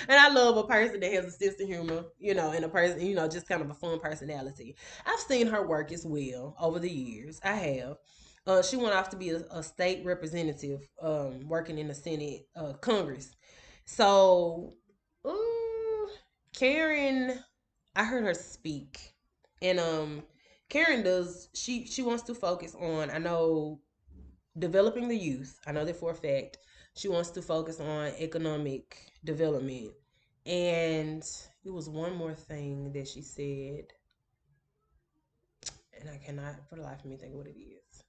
And I love a person that has a sense of humor, and a person, just kind of a fun personality. I've seen her work as well over the years. I have. She went off to be a state representative, working in the Senate, Congress. So, uh, Karen, I heard her speak, and Karen does. She wants to focus on. I know developing the youth. I know that for a fact. She wants to focus on economic development. And it was one more thing that she said, and I cannot for the life of me think of what it is.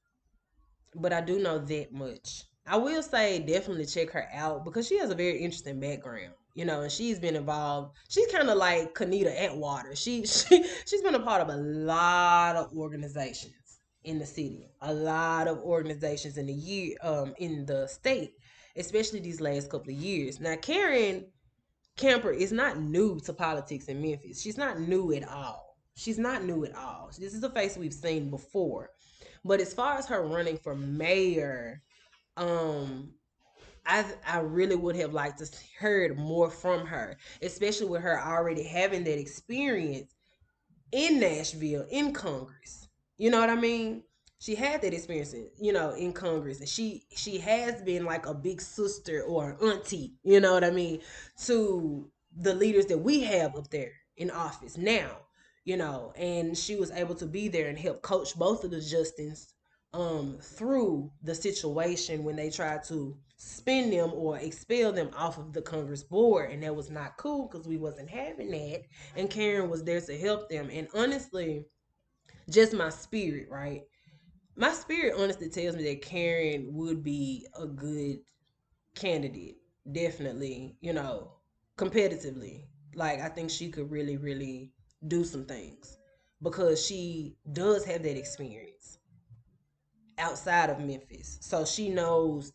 But I do know that much. I will say definitely check her out because she has a very interesting background. And she's been involved. She's kind of like Carnita Atwater. She's been a part of a lot of organizations in the city, a lot of organizations in the state, especially these last couple of years. Now, Karen Camper is not new to politics in Memphis. She's not new at all. She's not new at all. This is a face we've seen before. But as far as her running for mayor, um, I really would have liked to heard more from her, especially with her already having that experience in Nashville in Congress. You know what I mean? She had that experience, in Congress, and she has been like a big sister or an auntie. You know what I mean, to the leaders that we have up there in office now. And she was able to be there and help coach both of the Justins through the situation when they tried to spin them or expel them off of the Congress board, and that was not cool because we wasn't having that, and Karen was there to help them. And honestly, just my spirit, right? My spirit honestly tells me that Karen would be a good candidate, definitely, competitively. Like, I think she could really, really do some things because she does have that experience outside of Memphis. So she knows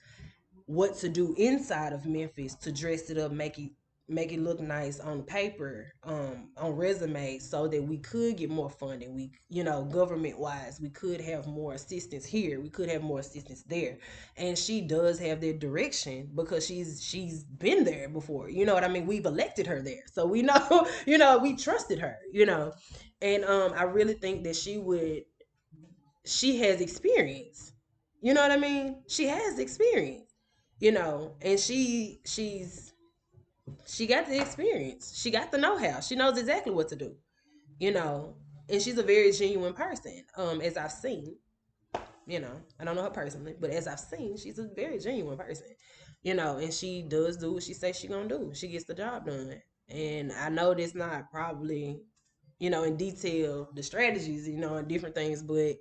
what to do inside of Memphis to dress it up, make it look nice on paper, on resumes, so that we could get more funding. We, government wise, we could have more assistance here. We could have more assistance there. And she does have that direction because she's been there before. You know what I mean? We've elected her there. So we know, we trusted her, And I really think that she has experience. You know what I mean? She has experience, and she got the experience. She got the know-how. She knows exactly what to do, you know. And she's a very genuine person. As I've seen, I don't know her personally, but as I've seen, she's a very genuine person, and she does do what she says she gonna do. She gets the job done. And I know that's not probably, in detail the strategies, and different things, but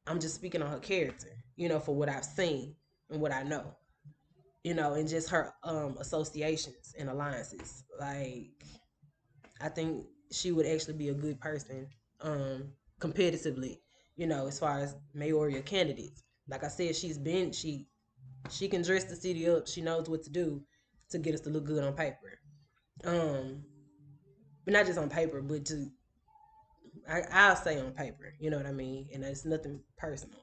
I'm just speaking on her character, for what I've seen and what I know, and just her associations and alliances. Like, I think she would actually be a good person competitively, as far as mayoral candidates. Like I said, she can dress the city up. She knows what to do to get us to look good on paper. Um, but not just on paper, but I'll say on paper, you know what I mean? And it's nothing personal.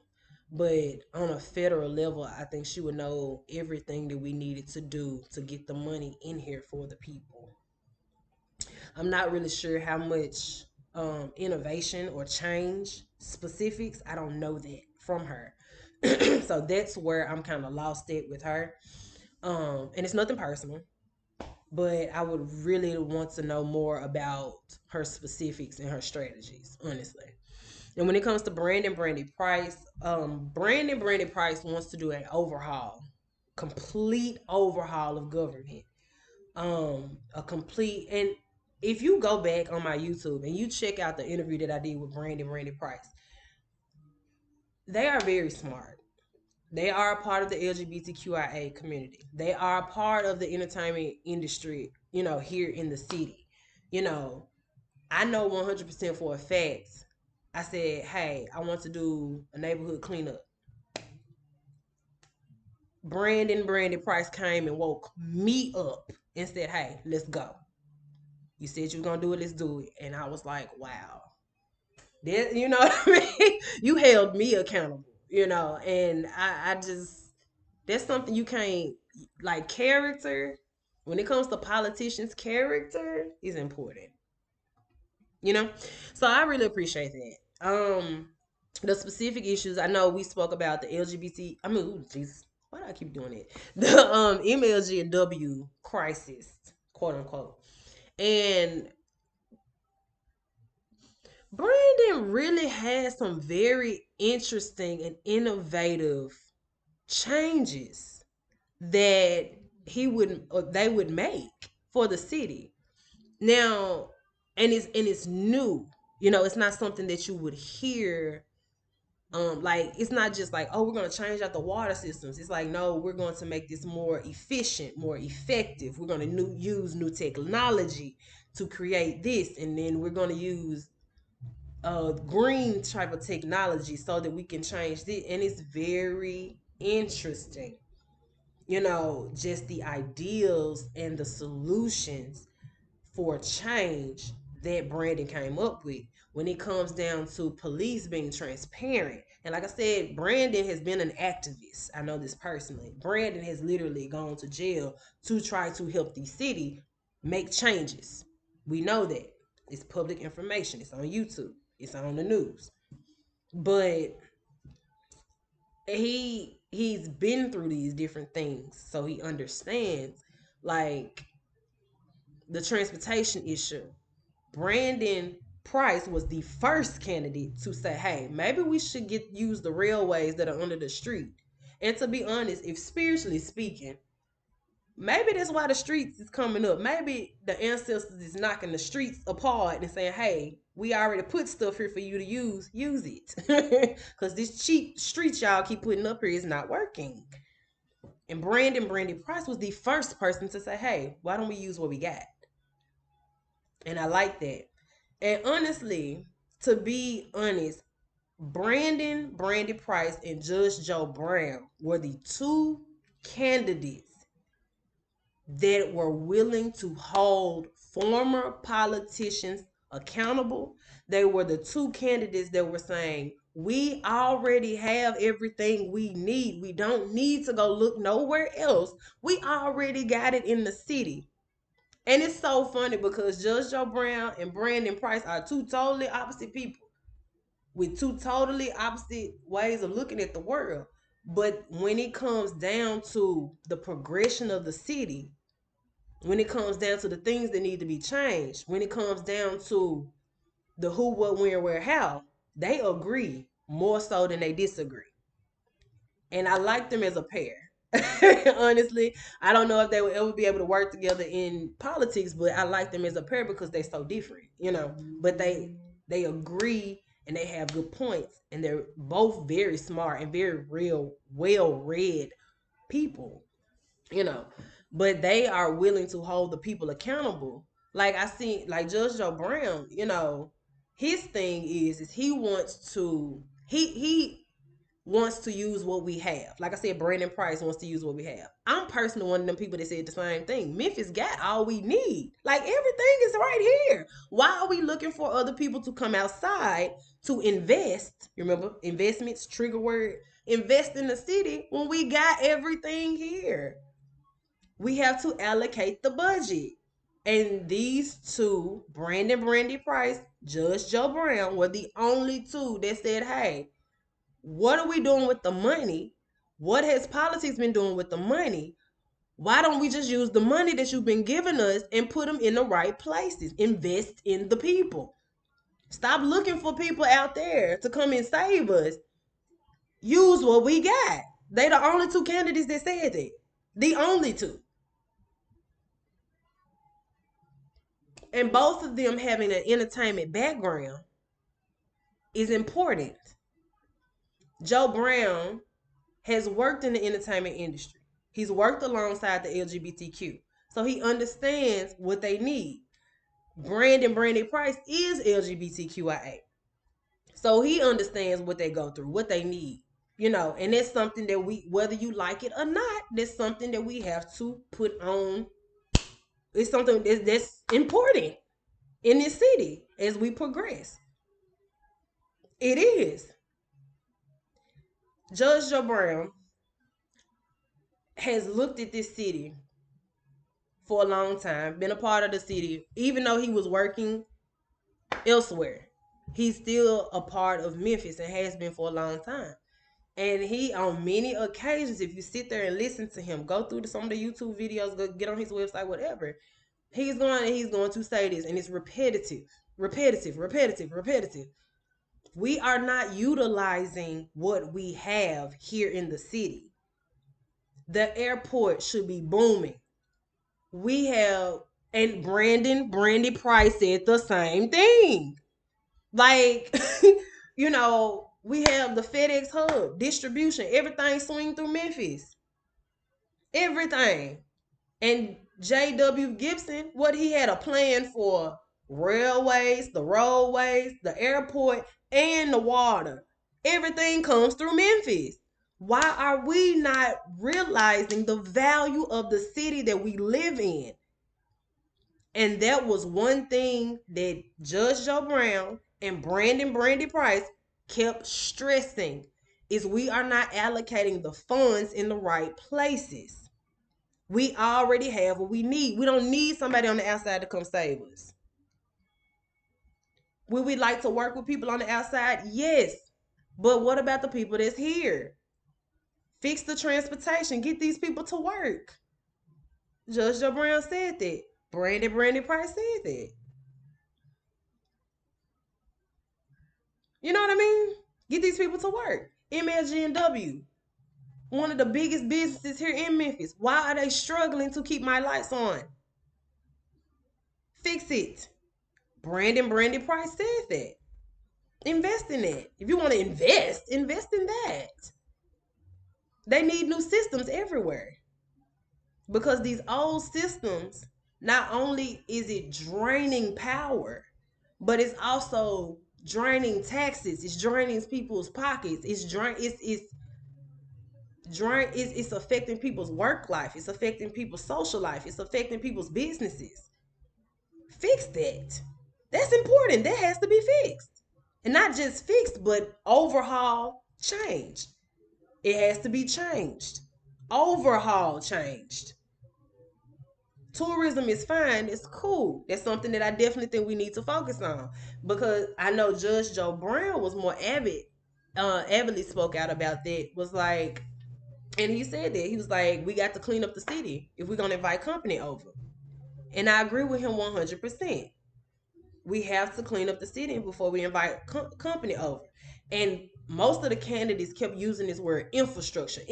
But on a federal level, I think she would know everything that we needed to do to get the money in here for the people. I'm not really sure how much innovation or change specifics. I don't know that from her. So that's where I'm kind of lost at with her. And it's nothing personal, but I would really want to know more about her specifics and her strategies, honestly. And when it comes to Brandy Price, Brandy Price wants to do an overhaul, complete overhaul of government. A complete, and if you go back on my YouTube and you check out the interview that I did with Brandy Price, they are very smart. They are a part of the LGBTQIA community. They are a part of the entertainment industry, here in the city. You know, I know 100% for a fact. I said, hey, I want to do a neighborhood cleanup. Brandy Price came and woke me up and said, hey, let's go. You said you were going to do it, let's do it. And I was like, wow. That, you know what I mean? You held me accountable, and I just, that's something you can't, like, character. When it comes to politicians, character is important, you know? So I really appreciate that. The specific issues, I know we spoke about the LGBT, I mean, ooh, Jesus, why do I keep doing it? The MLG and W crisis, quote unquote. And Brandon really has some very interesting and innovative changes that he would or they would make for the city. Now, and it's new. It's not something that you would hear. Like, it's not just like, oh, we're gonna change out the water systems. It's like, no, we're going to make this more efficient, more effective. We're gonna use new technology to create this, and then we're gonna use green type of technology so that we can change this. And it's very interesting, just the ideals and the solutions for change that Brandon came up with when it comes down to police being transparent. And like I said, Brandon has been an activist. I know this personally. Brandon has literally gone to jail to try to help the city make changes. We know that. It's public information. It's on YouTube. It's on the news. But he's been through these different things, so he understands, like, the transportation issue. Brandon Price was the first candidate to say, hey, maybe we should use the railways that are under the street. And to be honest, if spiritually speaking, maybe that's why the streets is coming up. Maybe the ancestors is knocking the streets apart and saying, hey, we already put stuff here for you to use it. Because this cheap street y'all keep putting up here is not working. And Brandy Price was the first person to say, hey, why don't we use what we got? And I like that. And honestly, to be honest, Brandy Price, and Judge Joe Brown were the two candidates that were willing to hold former politicians accountable. They were the two candidates that were saying, we already have everything we need. We don't need to go look nowhere else. We already got it in the city. And it's so funny because Judge Joe Brown and Brandon Price are two totally opposite people with two totally opposite ways of looking at the world. But when it comes down to the progression of the city, when it comes down to the things that need to be changed, when it comes down to the who, what, when, where, how, they agree more so than they disagree. And I like them as a pair. Honestly, I don't know if they will ever be able to work together in politics, but I like them as a pair because they're so different. But they agree and they have good points, and they're both very smart and very real, well-read people. you know, but they are willing to hold the people accountable. Like I see, like Judge Joe Brown, his thing is he wants to use what we have. Like I said, Brandon Price wants to use what we have. I'm personally one of them people that said the same thing. Memphis got all we need. Like everything is right here. Why are we looking for other people to come outside to invest? You remember investments, trigger word, invest in the city when we got everything here. We have to allocate the budget. And these two, Brandy Price, Judge Joe Brown, were the only two that said, hey, what are we doing with the money? What has politics been doing with the money? Why don't we just use the money that you've been giving us and put them in the right places? Invest in the people. Stop looking for people out there to come and save us. Use what we got. They the only two candidates that said that. The only two. And both of them having an entertainment background is important. Joe Brown has worked in the entertainment industry. He's worked alongside the LGBTQ. So he understands what they need. Brandy Price is LGBTQIA. So he understands what they go through, what they need. And that's something that we, whether you like it or not, that's something that we have to put on. It's something that's important in this city as we progress. It is. Judge Joe Brown has looked at this city for a long time, been a part of the city, even though he was working elsewhere. He's still a part of Memphis and has been for a long time. And he, on many occasions, if you sit there and listen to him, go through some of the YouTube videos, go get on his website, whatever, he's going to say this, and it's repetitive. We are not utilizing what we have here in the city. The airport should be booming. We have, and Brandy Price said the same thing. Like, we have the FedEx hub, distribution, everything swing through Memphis. Everything. And J.W. Gibson, what he had a plan for railways, the roadways, the airport, and the water. Everything comes through Memphis. Why are we not realizing the value of the city that we live in? And that was one thing that Judge Joe Brown and Brandy Price kept stressing, is we are not allocating the funds in the right places. We already have what we need. We don't need somebody on the outside to come save us. Would we like to work with people on the outside? Yes. But what about the people that's here? Fix the transportation. Get these people to work. Judge Joe Brown said that. Brandy Price said that. You know what I mean? Get these people to work. MLG&W, one of the biggest businesses here in Memphis. Why are they struggling to keep my lights on? Fix it. Brandy Price said that. Invest in that. If you want to invest in that. They need new systems everywhere. Because these old systems, not only is it draining power, but it's also draining taxes. It's draining people's pockets. It's affecting people's work life. It's affecting people's social life. It's affecting people's businesses. Fix that. That's important. That has to be fixed. And not just fixed, but overhaul, change. It has to be changed. Overhaul, changed. Tourism is fine. It's cool. That's something that I definitely think we need to focus on, because I know Judge Joe Brown was more avidly spoke out about that. Was like, and he said that he was like, we got to clean up the city if we're gonna invite company over. And I agree with him 100%. We have to clean up the city before we invite company over. And most of the candidates kept using this word infrastructure.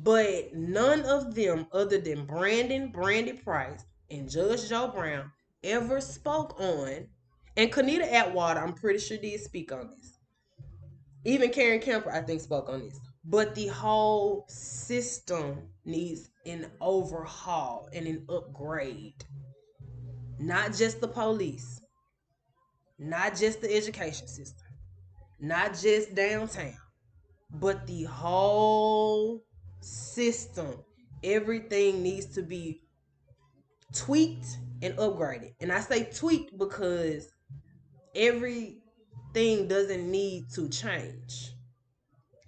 But none of them, other than Brandy Price, and Judge Joe Brown, ever spoke on, and Carnita Atwater, I'm pretty sure, did speak on this. Even Karen Kemper, I think, spoke on this. But the whole system needs an overhaul and an upgrade. Not just the police, not just the education system, not just downtown, but the whole system. Everything needs to be tweaked and upgraded. And I say tweaked because everything doesn't need to change,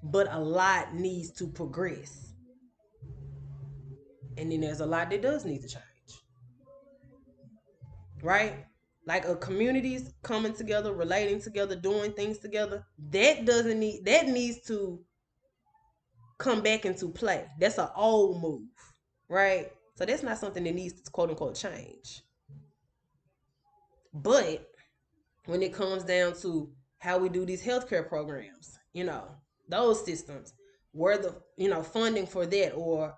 but a lot needs to progress. And then there's a lot that does need to change, right? Like a communities coming together, relating together, doing things together. That needs to come back into play. That's an old move, right? So that's not something that needs to quote unquote change. But when it comes down to how we do these healthcare programs, those systems, where the funding for that, or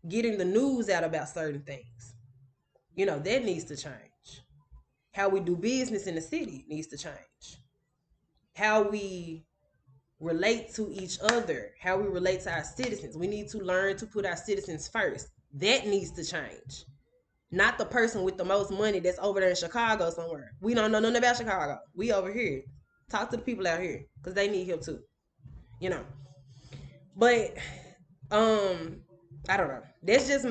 getting the news out about certain things, that needs to change. How we do business in the city needs to change. How we relate to each other, how we relate to our citizens. We need to learn to put our citizens first. That needs to change. Not the person with the most money that's over there in Chicago somewhere. We don't know nothing about Chicago. We over here. Talk to the people out here because they need help too. You know. But I don't know. That's just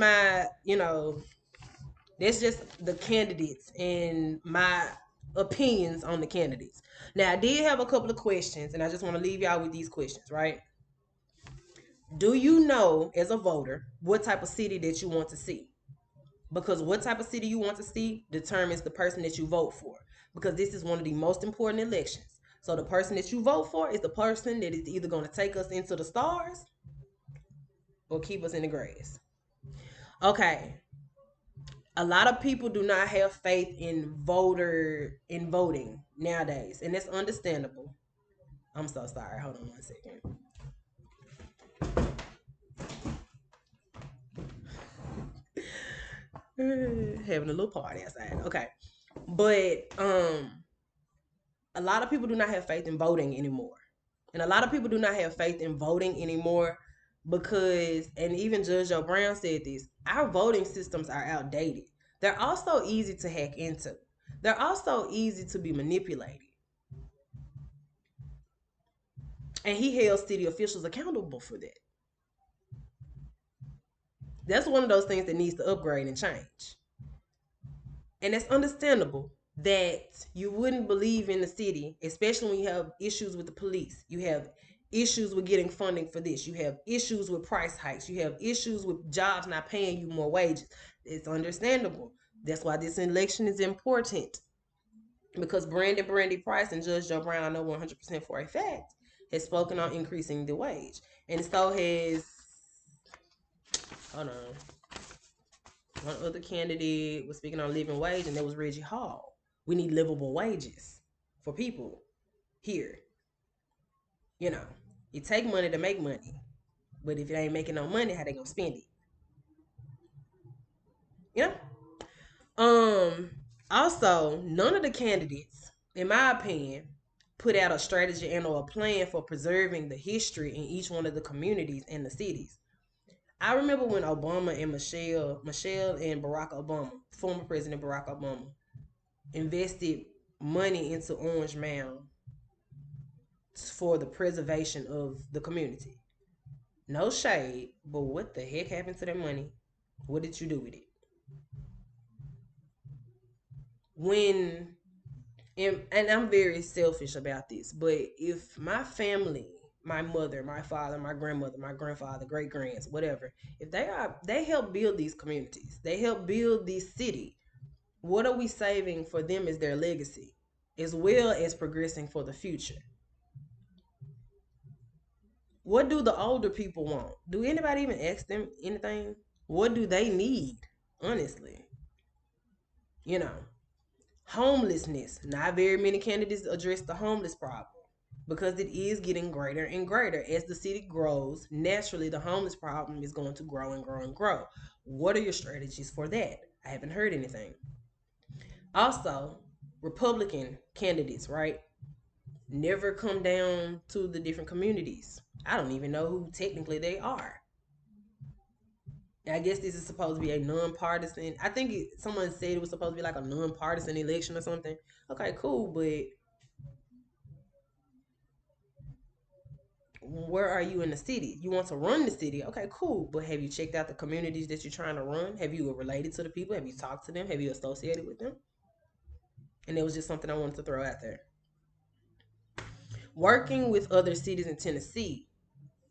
that's just the candidates and my opinions on the candidates. Now I did have a couple of questions, and I just want to leave y'all with these questions, right? Do you know, as a voter, what type of city that you want to see? Because what type of city you want to see determines the person that you vote for. Because this is one of the most important elections. So the person that you vote for is the person that is either going to take us into the stars or keep us in the grass. Okay. A lot of people do not have faith in voting nowadays, and that's understandable. I'm so sorry. Hold on one second. Having a little party outside. Okay. But a lot of people do not have faith in voting anymore. And a lot of people do not have faith in voting anymore because, and even Judge O'Brown said this, our voting systems are outdated. They're also easy to hack into. They're also easy to be manipulated. And he held city officials accountable for that. That's one of those things that needs to upgrade and change. And it's understandable that you wouldn't believe in the city, especially when you have issues with the police. You have issues with getting funding for this. You have issues with price hikes. You have issues with jobs not paying you more wages. It's understandable. That's why this election is important. Because Brandy Price and Judge Joe Brown, I know 100% for a fact, has spoken on increasing the wage. And so has, hold on, one other candidate was speaking on living wage, and that was Reggie Hall. We need livable wages for people here. You take money to make money, but if it ain't making no money, how they gonna spend it? You know. Also, none of the candidates, in my opinion, put out a strategy and or a plan for preserving the history in each one of the communities and the cities. I remember when Obama and Michelle and Barack Obama, former President Barack Obama, invested money into Orange Mound for the preservation of the community. No shade, but what the heck happened to that money? What did you do with it? When, and I'm very selfish about this, but if my family, my mother, my father, my grandmother, my grandfather, great grands, whatever, if they help build these communities, they help build this city, what are we saving for them as their legacy, as well as progressing for the future? What do the older people want? Do anybody even ask them anything? What do they need? Honestly, you know, homelessness. Not very many candidates address the homeless problem because it is getting greater and greater. As the city grows, naturally the homeless problem is going to grow and grow and grow. What are your strategies for that? I haven't heard anything. Also, Republican candidates, right? Never come down to the different communities. I don't even know who technically they are. I guess this is supposed to be a non-partisan. I think someone said it was supposed to be like a non-partisan election or something. Okay, cool, but where are you in the city? You want to run the city. Okay, cool. But have you checked out the communities that you're trying to run? Have you related to the people? Have you talked to them? Have you associated with them? And it was just something I wanted to throw out there. Working with other cities in Tennessee.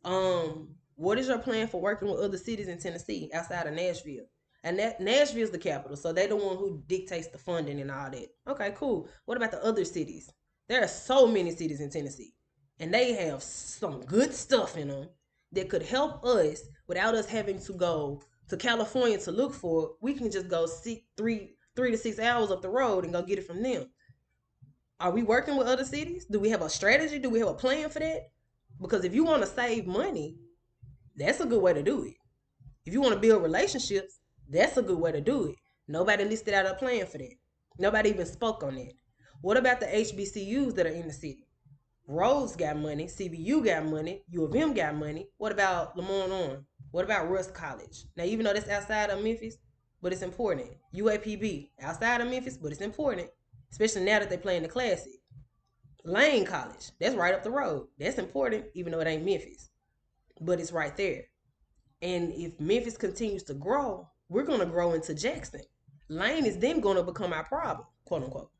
What is your plan for working with other cities in Tennessee outside of Nashville? And that Nashville's the capital, so they're the one who dictates the funding and all that. Okay, cool. What about the other cities? There are so many cities in Tennessee, and they have some good stuff in them that could help us without us having to go to California to look for it. We can just go see three to 6 hours up the road and go get it from them. Are we working with other cities? Do we have a strategy? Do we have a plan for that? Because if you want to save money, that's a good way to do it. If you want to build relationships, that's a good way to do it. Nobody listed out a plan for that. Nobody even spoke on that. What about the HBCUs that are in the city? Rhodes got money, CBU got money, U of M got money. What about Lamont On? What about Rust College? Now, even though that's outside of Memphis, but it's important. UAPB, outside of Memphis, but it's important, especially now that they're playing the Classic. Lane College, that's right up the road. That's important, even though it ain't Memphis, but it's right there. And if Memphis continues to grow, we're going to grow into Jackson. Lane is then going to become our problem, quote unquote,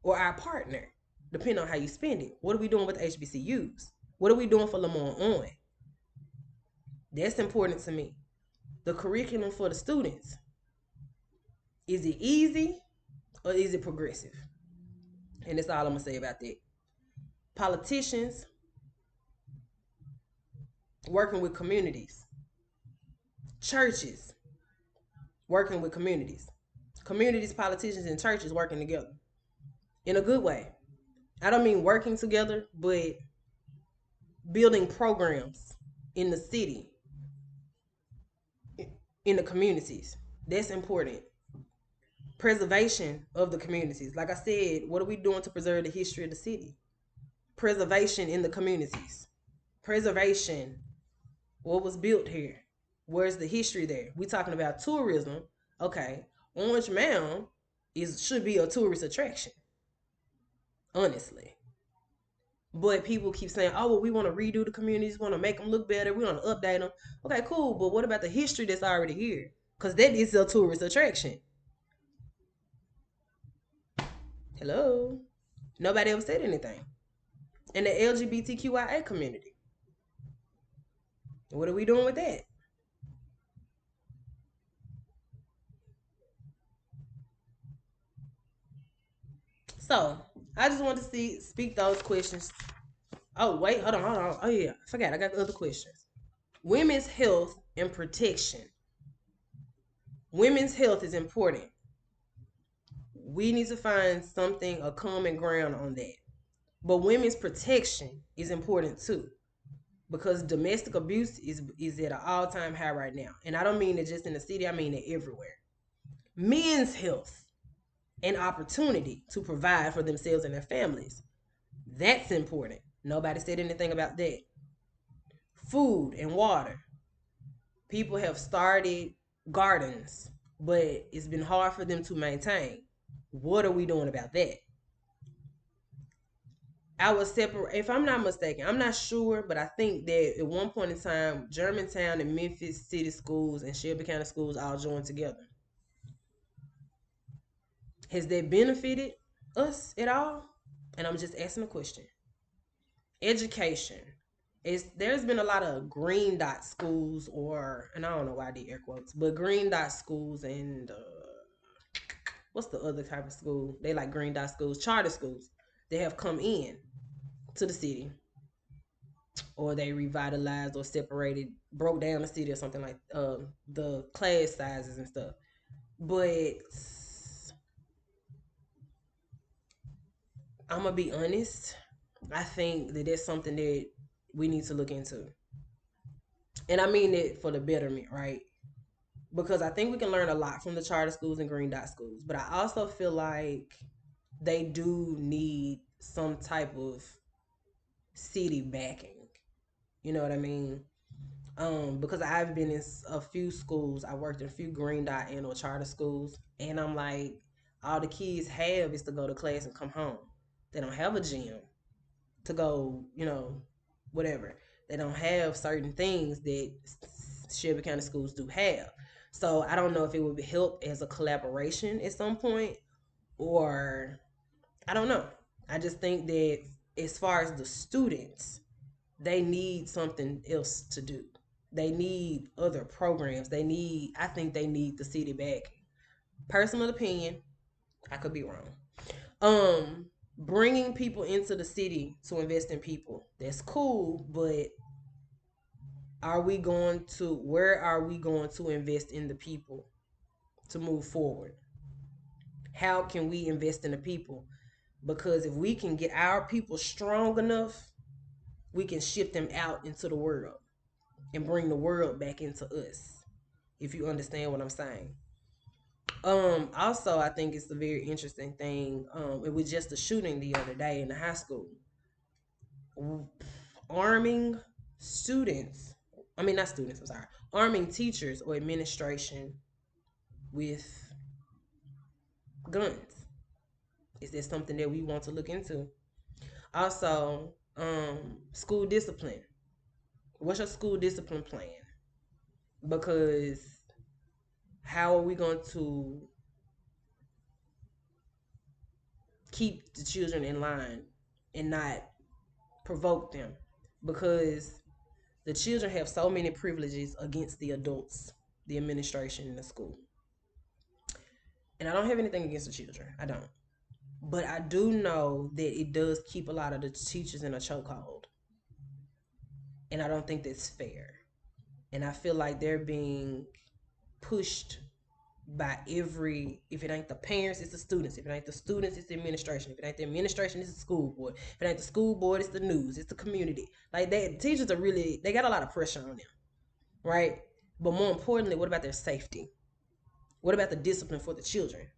or our partner, depending on how you spend it. What are we doing with HBCUs? What are we doing for Lamont On? That's important to me. The curriculum for the students. Is it easy or is it progressive? And that's all I'm going to say about that. Politicians working with communities. Churches working with communities. Communities, politicians, and churches working together in a good way. I don't mean working together, but building programs in the city, in the communities. That's important. Preservation of the communities. Like I said, what are we doing to preserve the history of the city? Preservation in the communities. Preservation. What was built here? Where's the history there? We talking about tourism. Okay, Orange Mound should be a tourist attraction. Honestly. But people keep saying, oh, well, we want to redo the communities, we want to make them look better, we want to update them. Okay, cool. But what about the history that's already here? Because that is a tourist attraction. Hello? Nobody ever said anything. And the LGBTQIA community. What are we doing with that? So, I just want to speak those questions. Oh, wait, hold on. Oh, yeah, I forgot. I got other questions. Women's health and protection. Women's health is important. We need to find something, a common ground on that. But women's protection is important too, because domestic abuse is at an all-time high right now. And I don't mean it just in the city, I mean it everywhere. Men's health and opportunity to provide for themselves and their families. That's important. Nobody said anything about that. Food and water. People have started gardens, but it's been hard for them to maintain. What are we doing about that? I was separate, if I'm not mistaken, I'm not sure, but I think that at one point in time, Germantown and Memphis City Schools and Shelby County Schools all joined together. Has that benefited us at all? And I'm just asking a question. Education. There's been a lot of green dot schools, and I don't know why I did air quotes, but green dot schools and what's the other type of school? They like green dot schools, charter schools. They have come in to the city, or they revitalized or separated, broke down the city or something, like the class sizes and stuff. But I'm gonna be honest, I think that that's something that we need to look into, and I mean it for the betterment, right? Because I think we can learn a lot from the charter schools and green dot schools, but I also feel like they do need some type of city backing. You know what I mean? Because I've been in a few schools. I worked in a few green dot and or charter schools, and I'm like, all the kids have is to go to class and come home. They don't have a gym to go, whatever. They don't have certain things that Shelby County schools do have. So I don't know if it would help as a collaboration at some point, or I don't know. I just think that as far as the students, they need something else to do. They need other programs. I think they need the city back. Personal opinion, I could be wrong. Bringing people into the city to invest in people, that's cool, but where are we going to invest in the people to move forward? How can we invest in the people? Because if we can get our people strong enough, we can ship them out into the world and bring the world back into us. If you understand what I'm saying. Also I think it's a very interesting thing. It was just a shooting the other day in the high school. Arming students, I mean not students, I'm sorry, arming teachers or administration with guns. Is that something that we want to look into? Also, school discipline. What's your school discipline plan? Because how are we going to keep the children in line and not provoke them? Because the children have so many privileges against the adults, the administration in the school. And I don't have anything against the children. I don't. But I do know that it does keep a lot of the teachers in a chokehold. And I don't think that's fair. And I feel like they're being pushed by if it ain't the parents, it's the students. If it ain't the students, it's the administration. If it ain't the administration, it's the school board. If it ain't the school board, it's the news, it's the community. Like teachers they got a lot of pressure on them, right? But more importantly, what about their safety? What about the discipline for the children?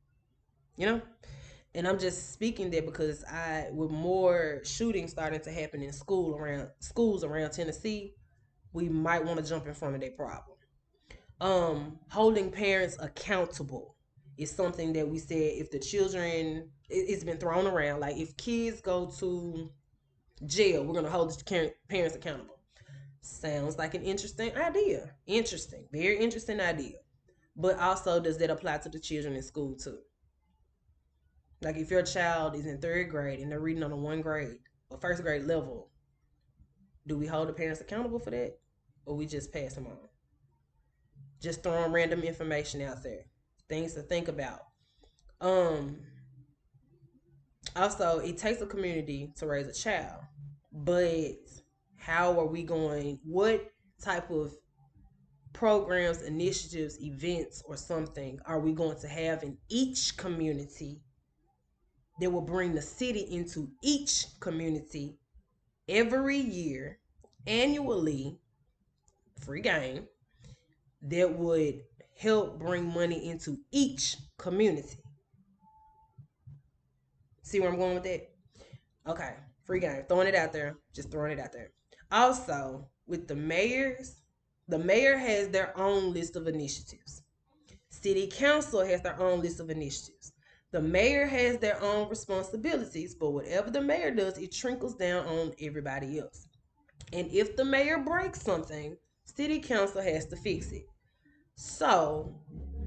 You know? And I'm just speaking there because with more shootings starting to happen in schools around Tennessee, we might want to jump in front of that problem. Holding parents accountable is something that we said if the children, it's been thrown around, like if kids go to jail, we're going to hold the parents accountable. Sounds like an interesting idea. Interesting. Very interesting idea. But also, does that apply to the children in school too? Like if your child is in third grade and they're reading on a one grade or first grade level, do we hold the parents accountable for that? Or we just pass them on? Just throwing random information out there. Things to think about. Um Also, it takes a community to raise a child. But how are we going, what type of programs, initiatives, events, or something are we going to have in each community that will bring the city into each community every year, annually, free game, that would help bring money into each community? See where I'm going with that? Okay, free game. Throwing it out there. Just throwing it out there. Also, with the mayor has their own list of initiatives. City council has their own list of initiatives. The mayor has their own responsibilities, but whatever the mayor does, it trickles down on everybody else. And if the mayor breaks something, city council has to fix it. So,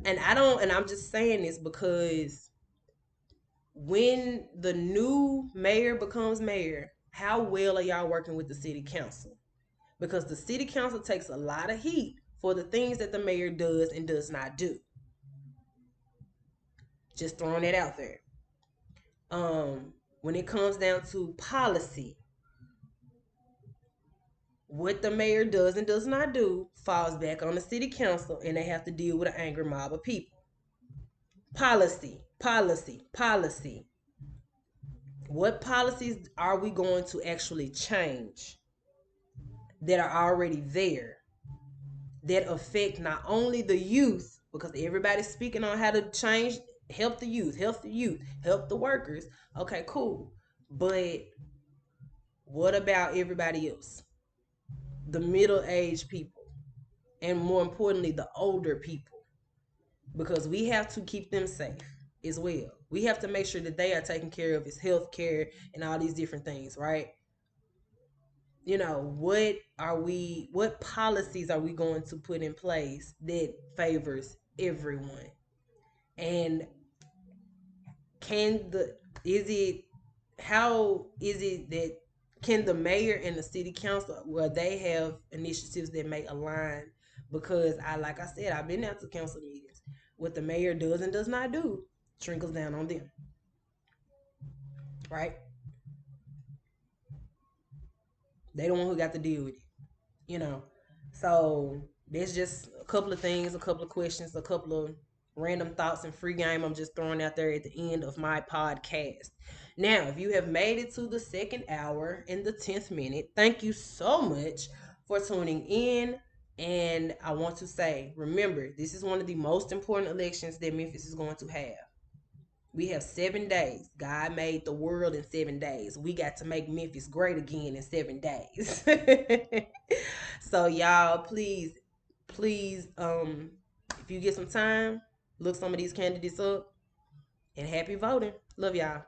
and I'm just saying this because when the new mayor becomes mayor, how well are y'all working with the city council? Because the city council takes a lot of heat for the things that the mayor does and does not do. Just throwing it out there. When it comes down to policy, what the mayor does and does not do falls back on the city council, and they have to deal with an angry mob of people. Policy, policy, policy. What policies are we going to actually change that are already there that affect not only the youth, because everybody's speaking on how to change, help the youth, help the workers. Okay, cool. But what about everybody else? The middle-aged people, and more importantly, the older people, because we have to keep them safe as well. We have to make sure that they are taken care of as health care and all these different things, right? What policies are we going to put in place that favors everyone? And can the is it how is it that can the mayor and the city council, well, they have initiatives that may align? Because I like I said, I've been out to council meetings. What the mayor does and does not do trickles down on them, right? They the one who got to deal with it, you know. So there's just a couple of things, a couple of questions, a couple of random thoughts and free game I'm just throwing out there at the end of my podcast. Now, if you have made it to the second hour in the 10th minute, thank you so much for tuning in. And I want to say, remember, this is one of the most important elections that Memphis is going to have. We have 7 days. God made the world in 7 days. We got to make Memphis great again in 7 days. So y'all, please, if you get some time, look some of these candidates up and happy voting. Love y'all.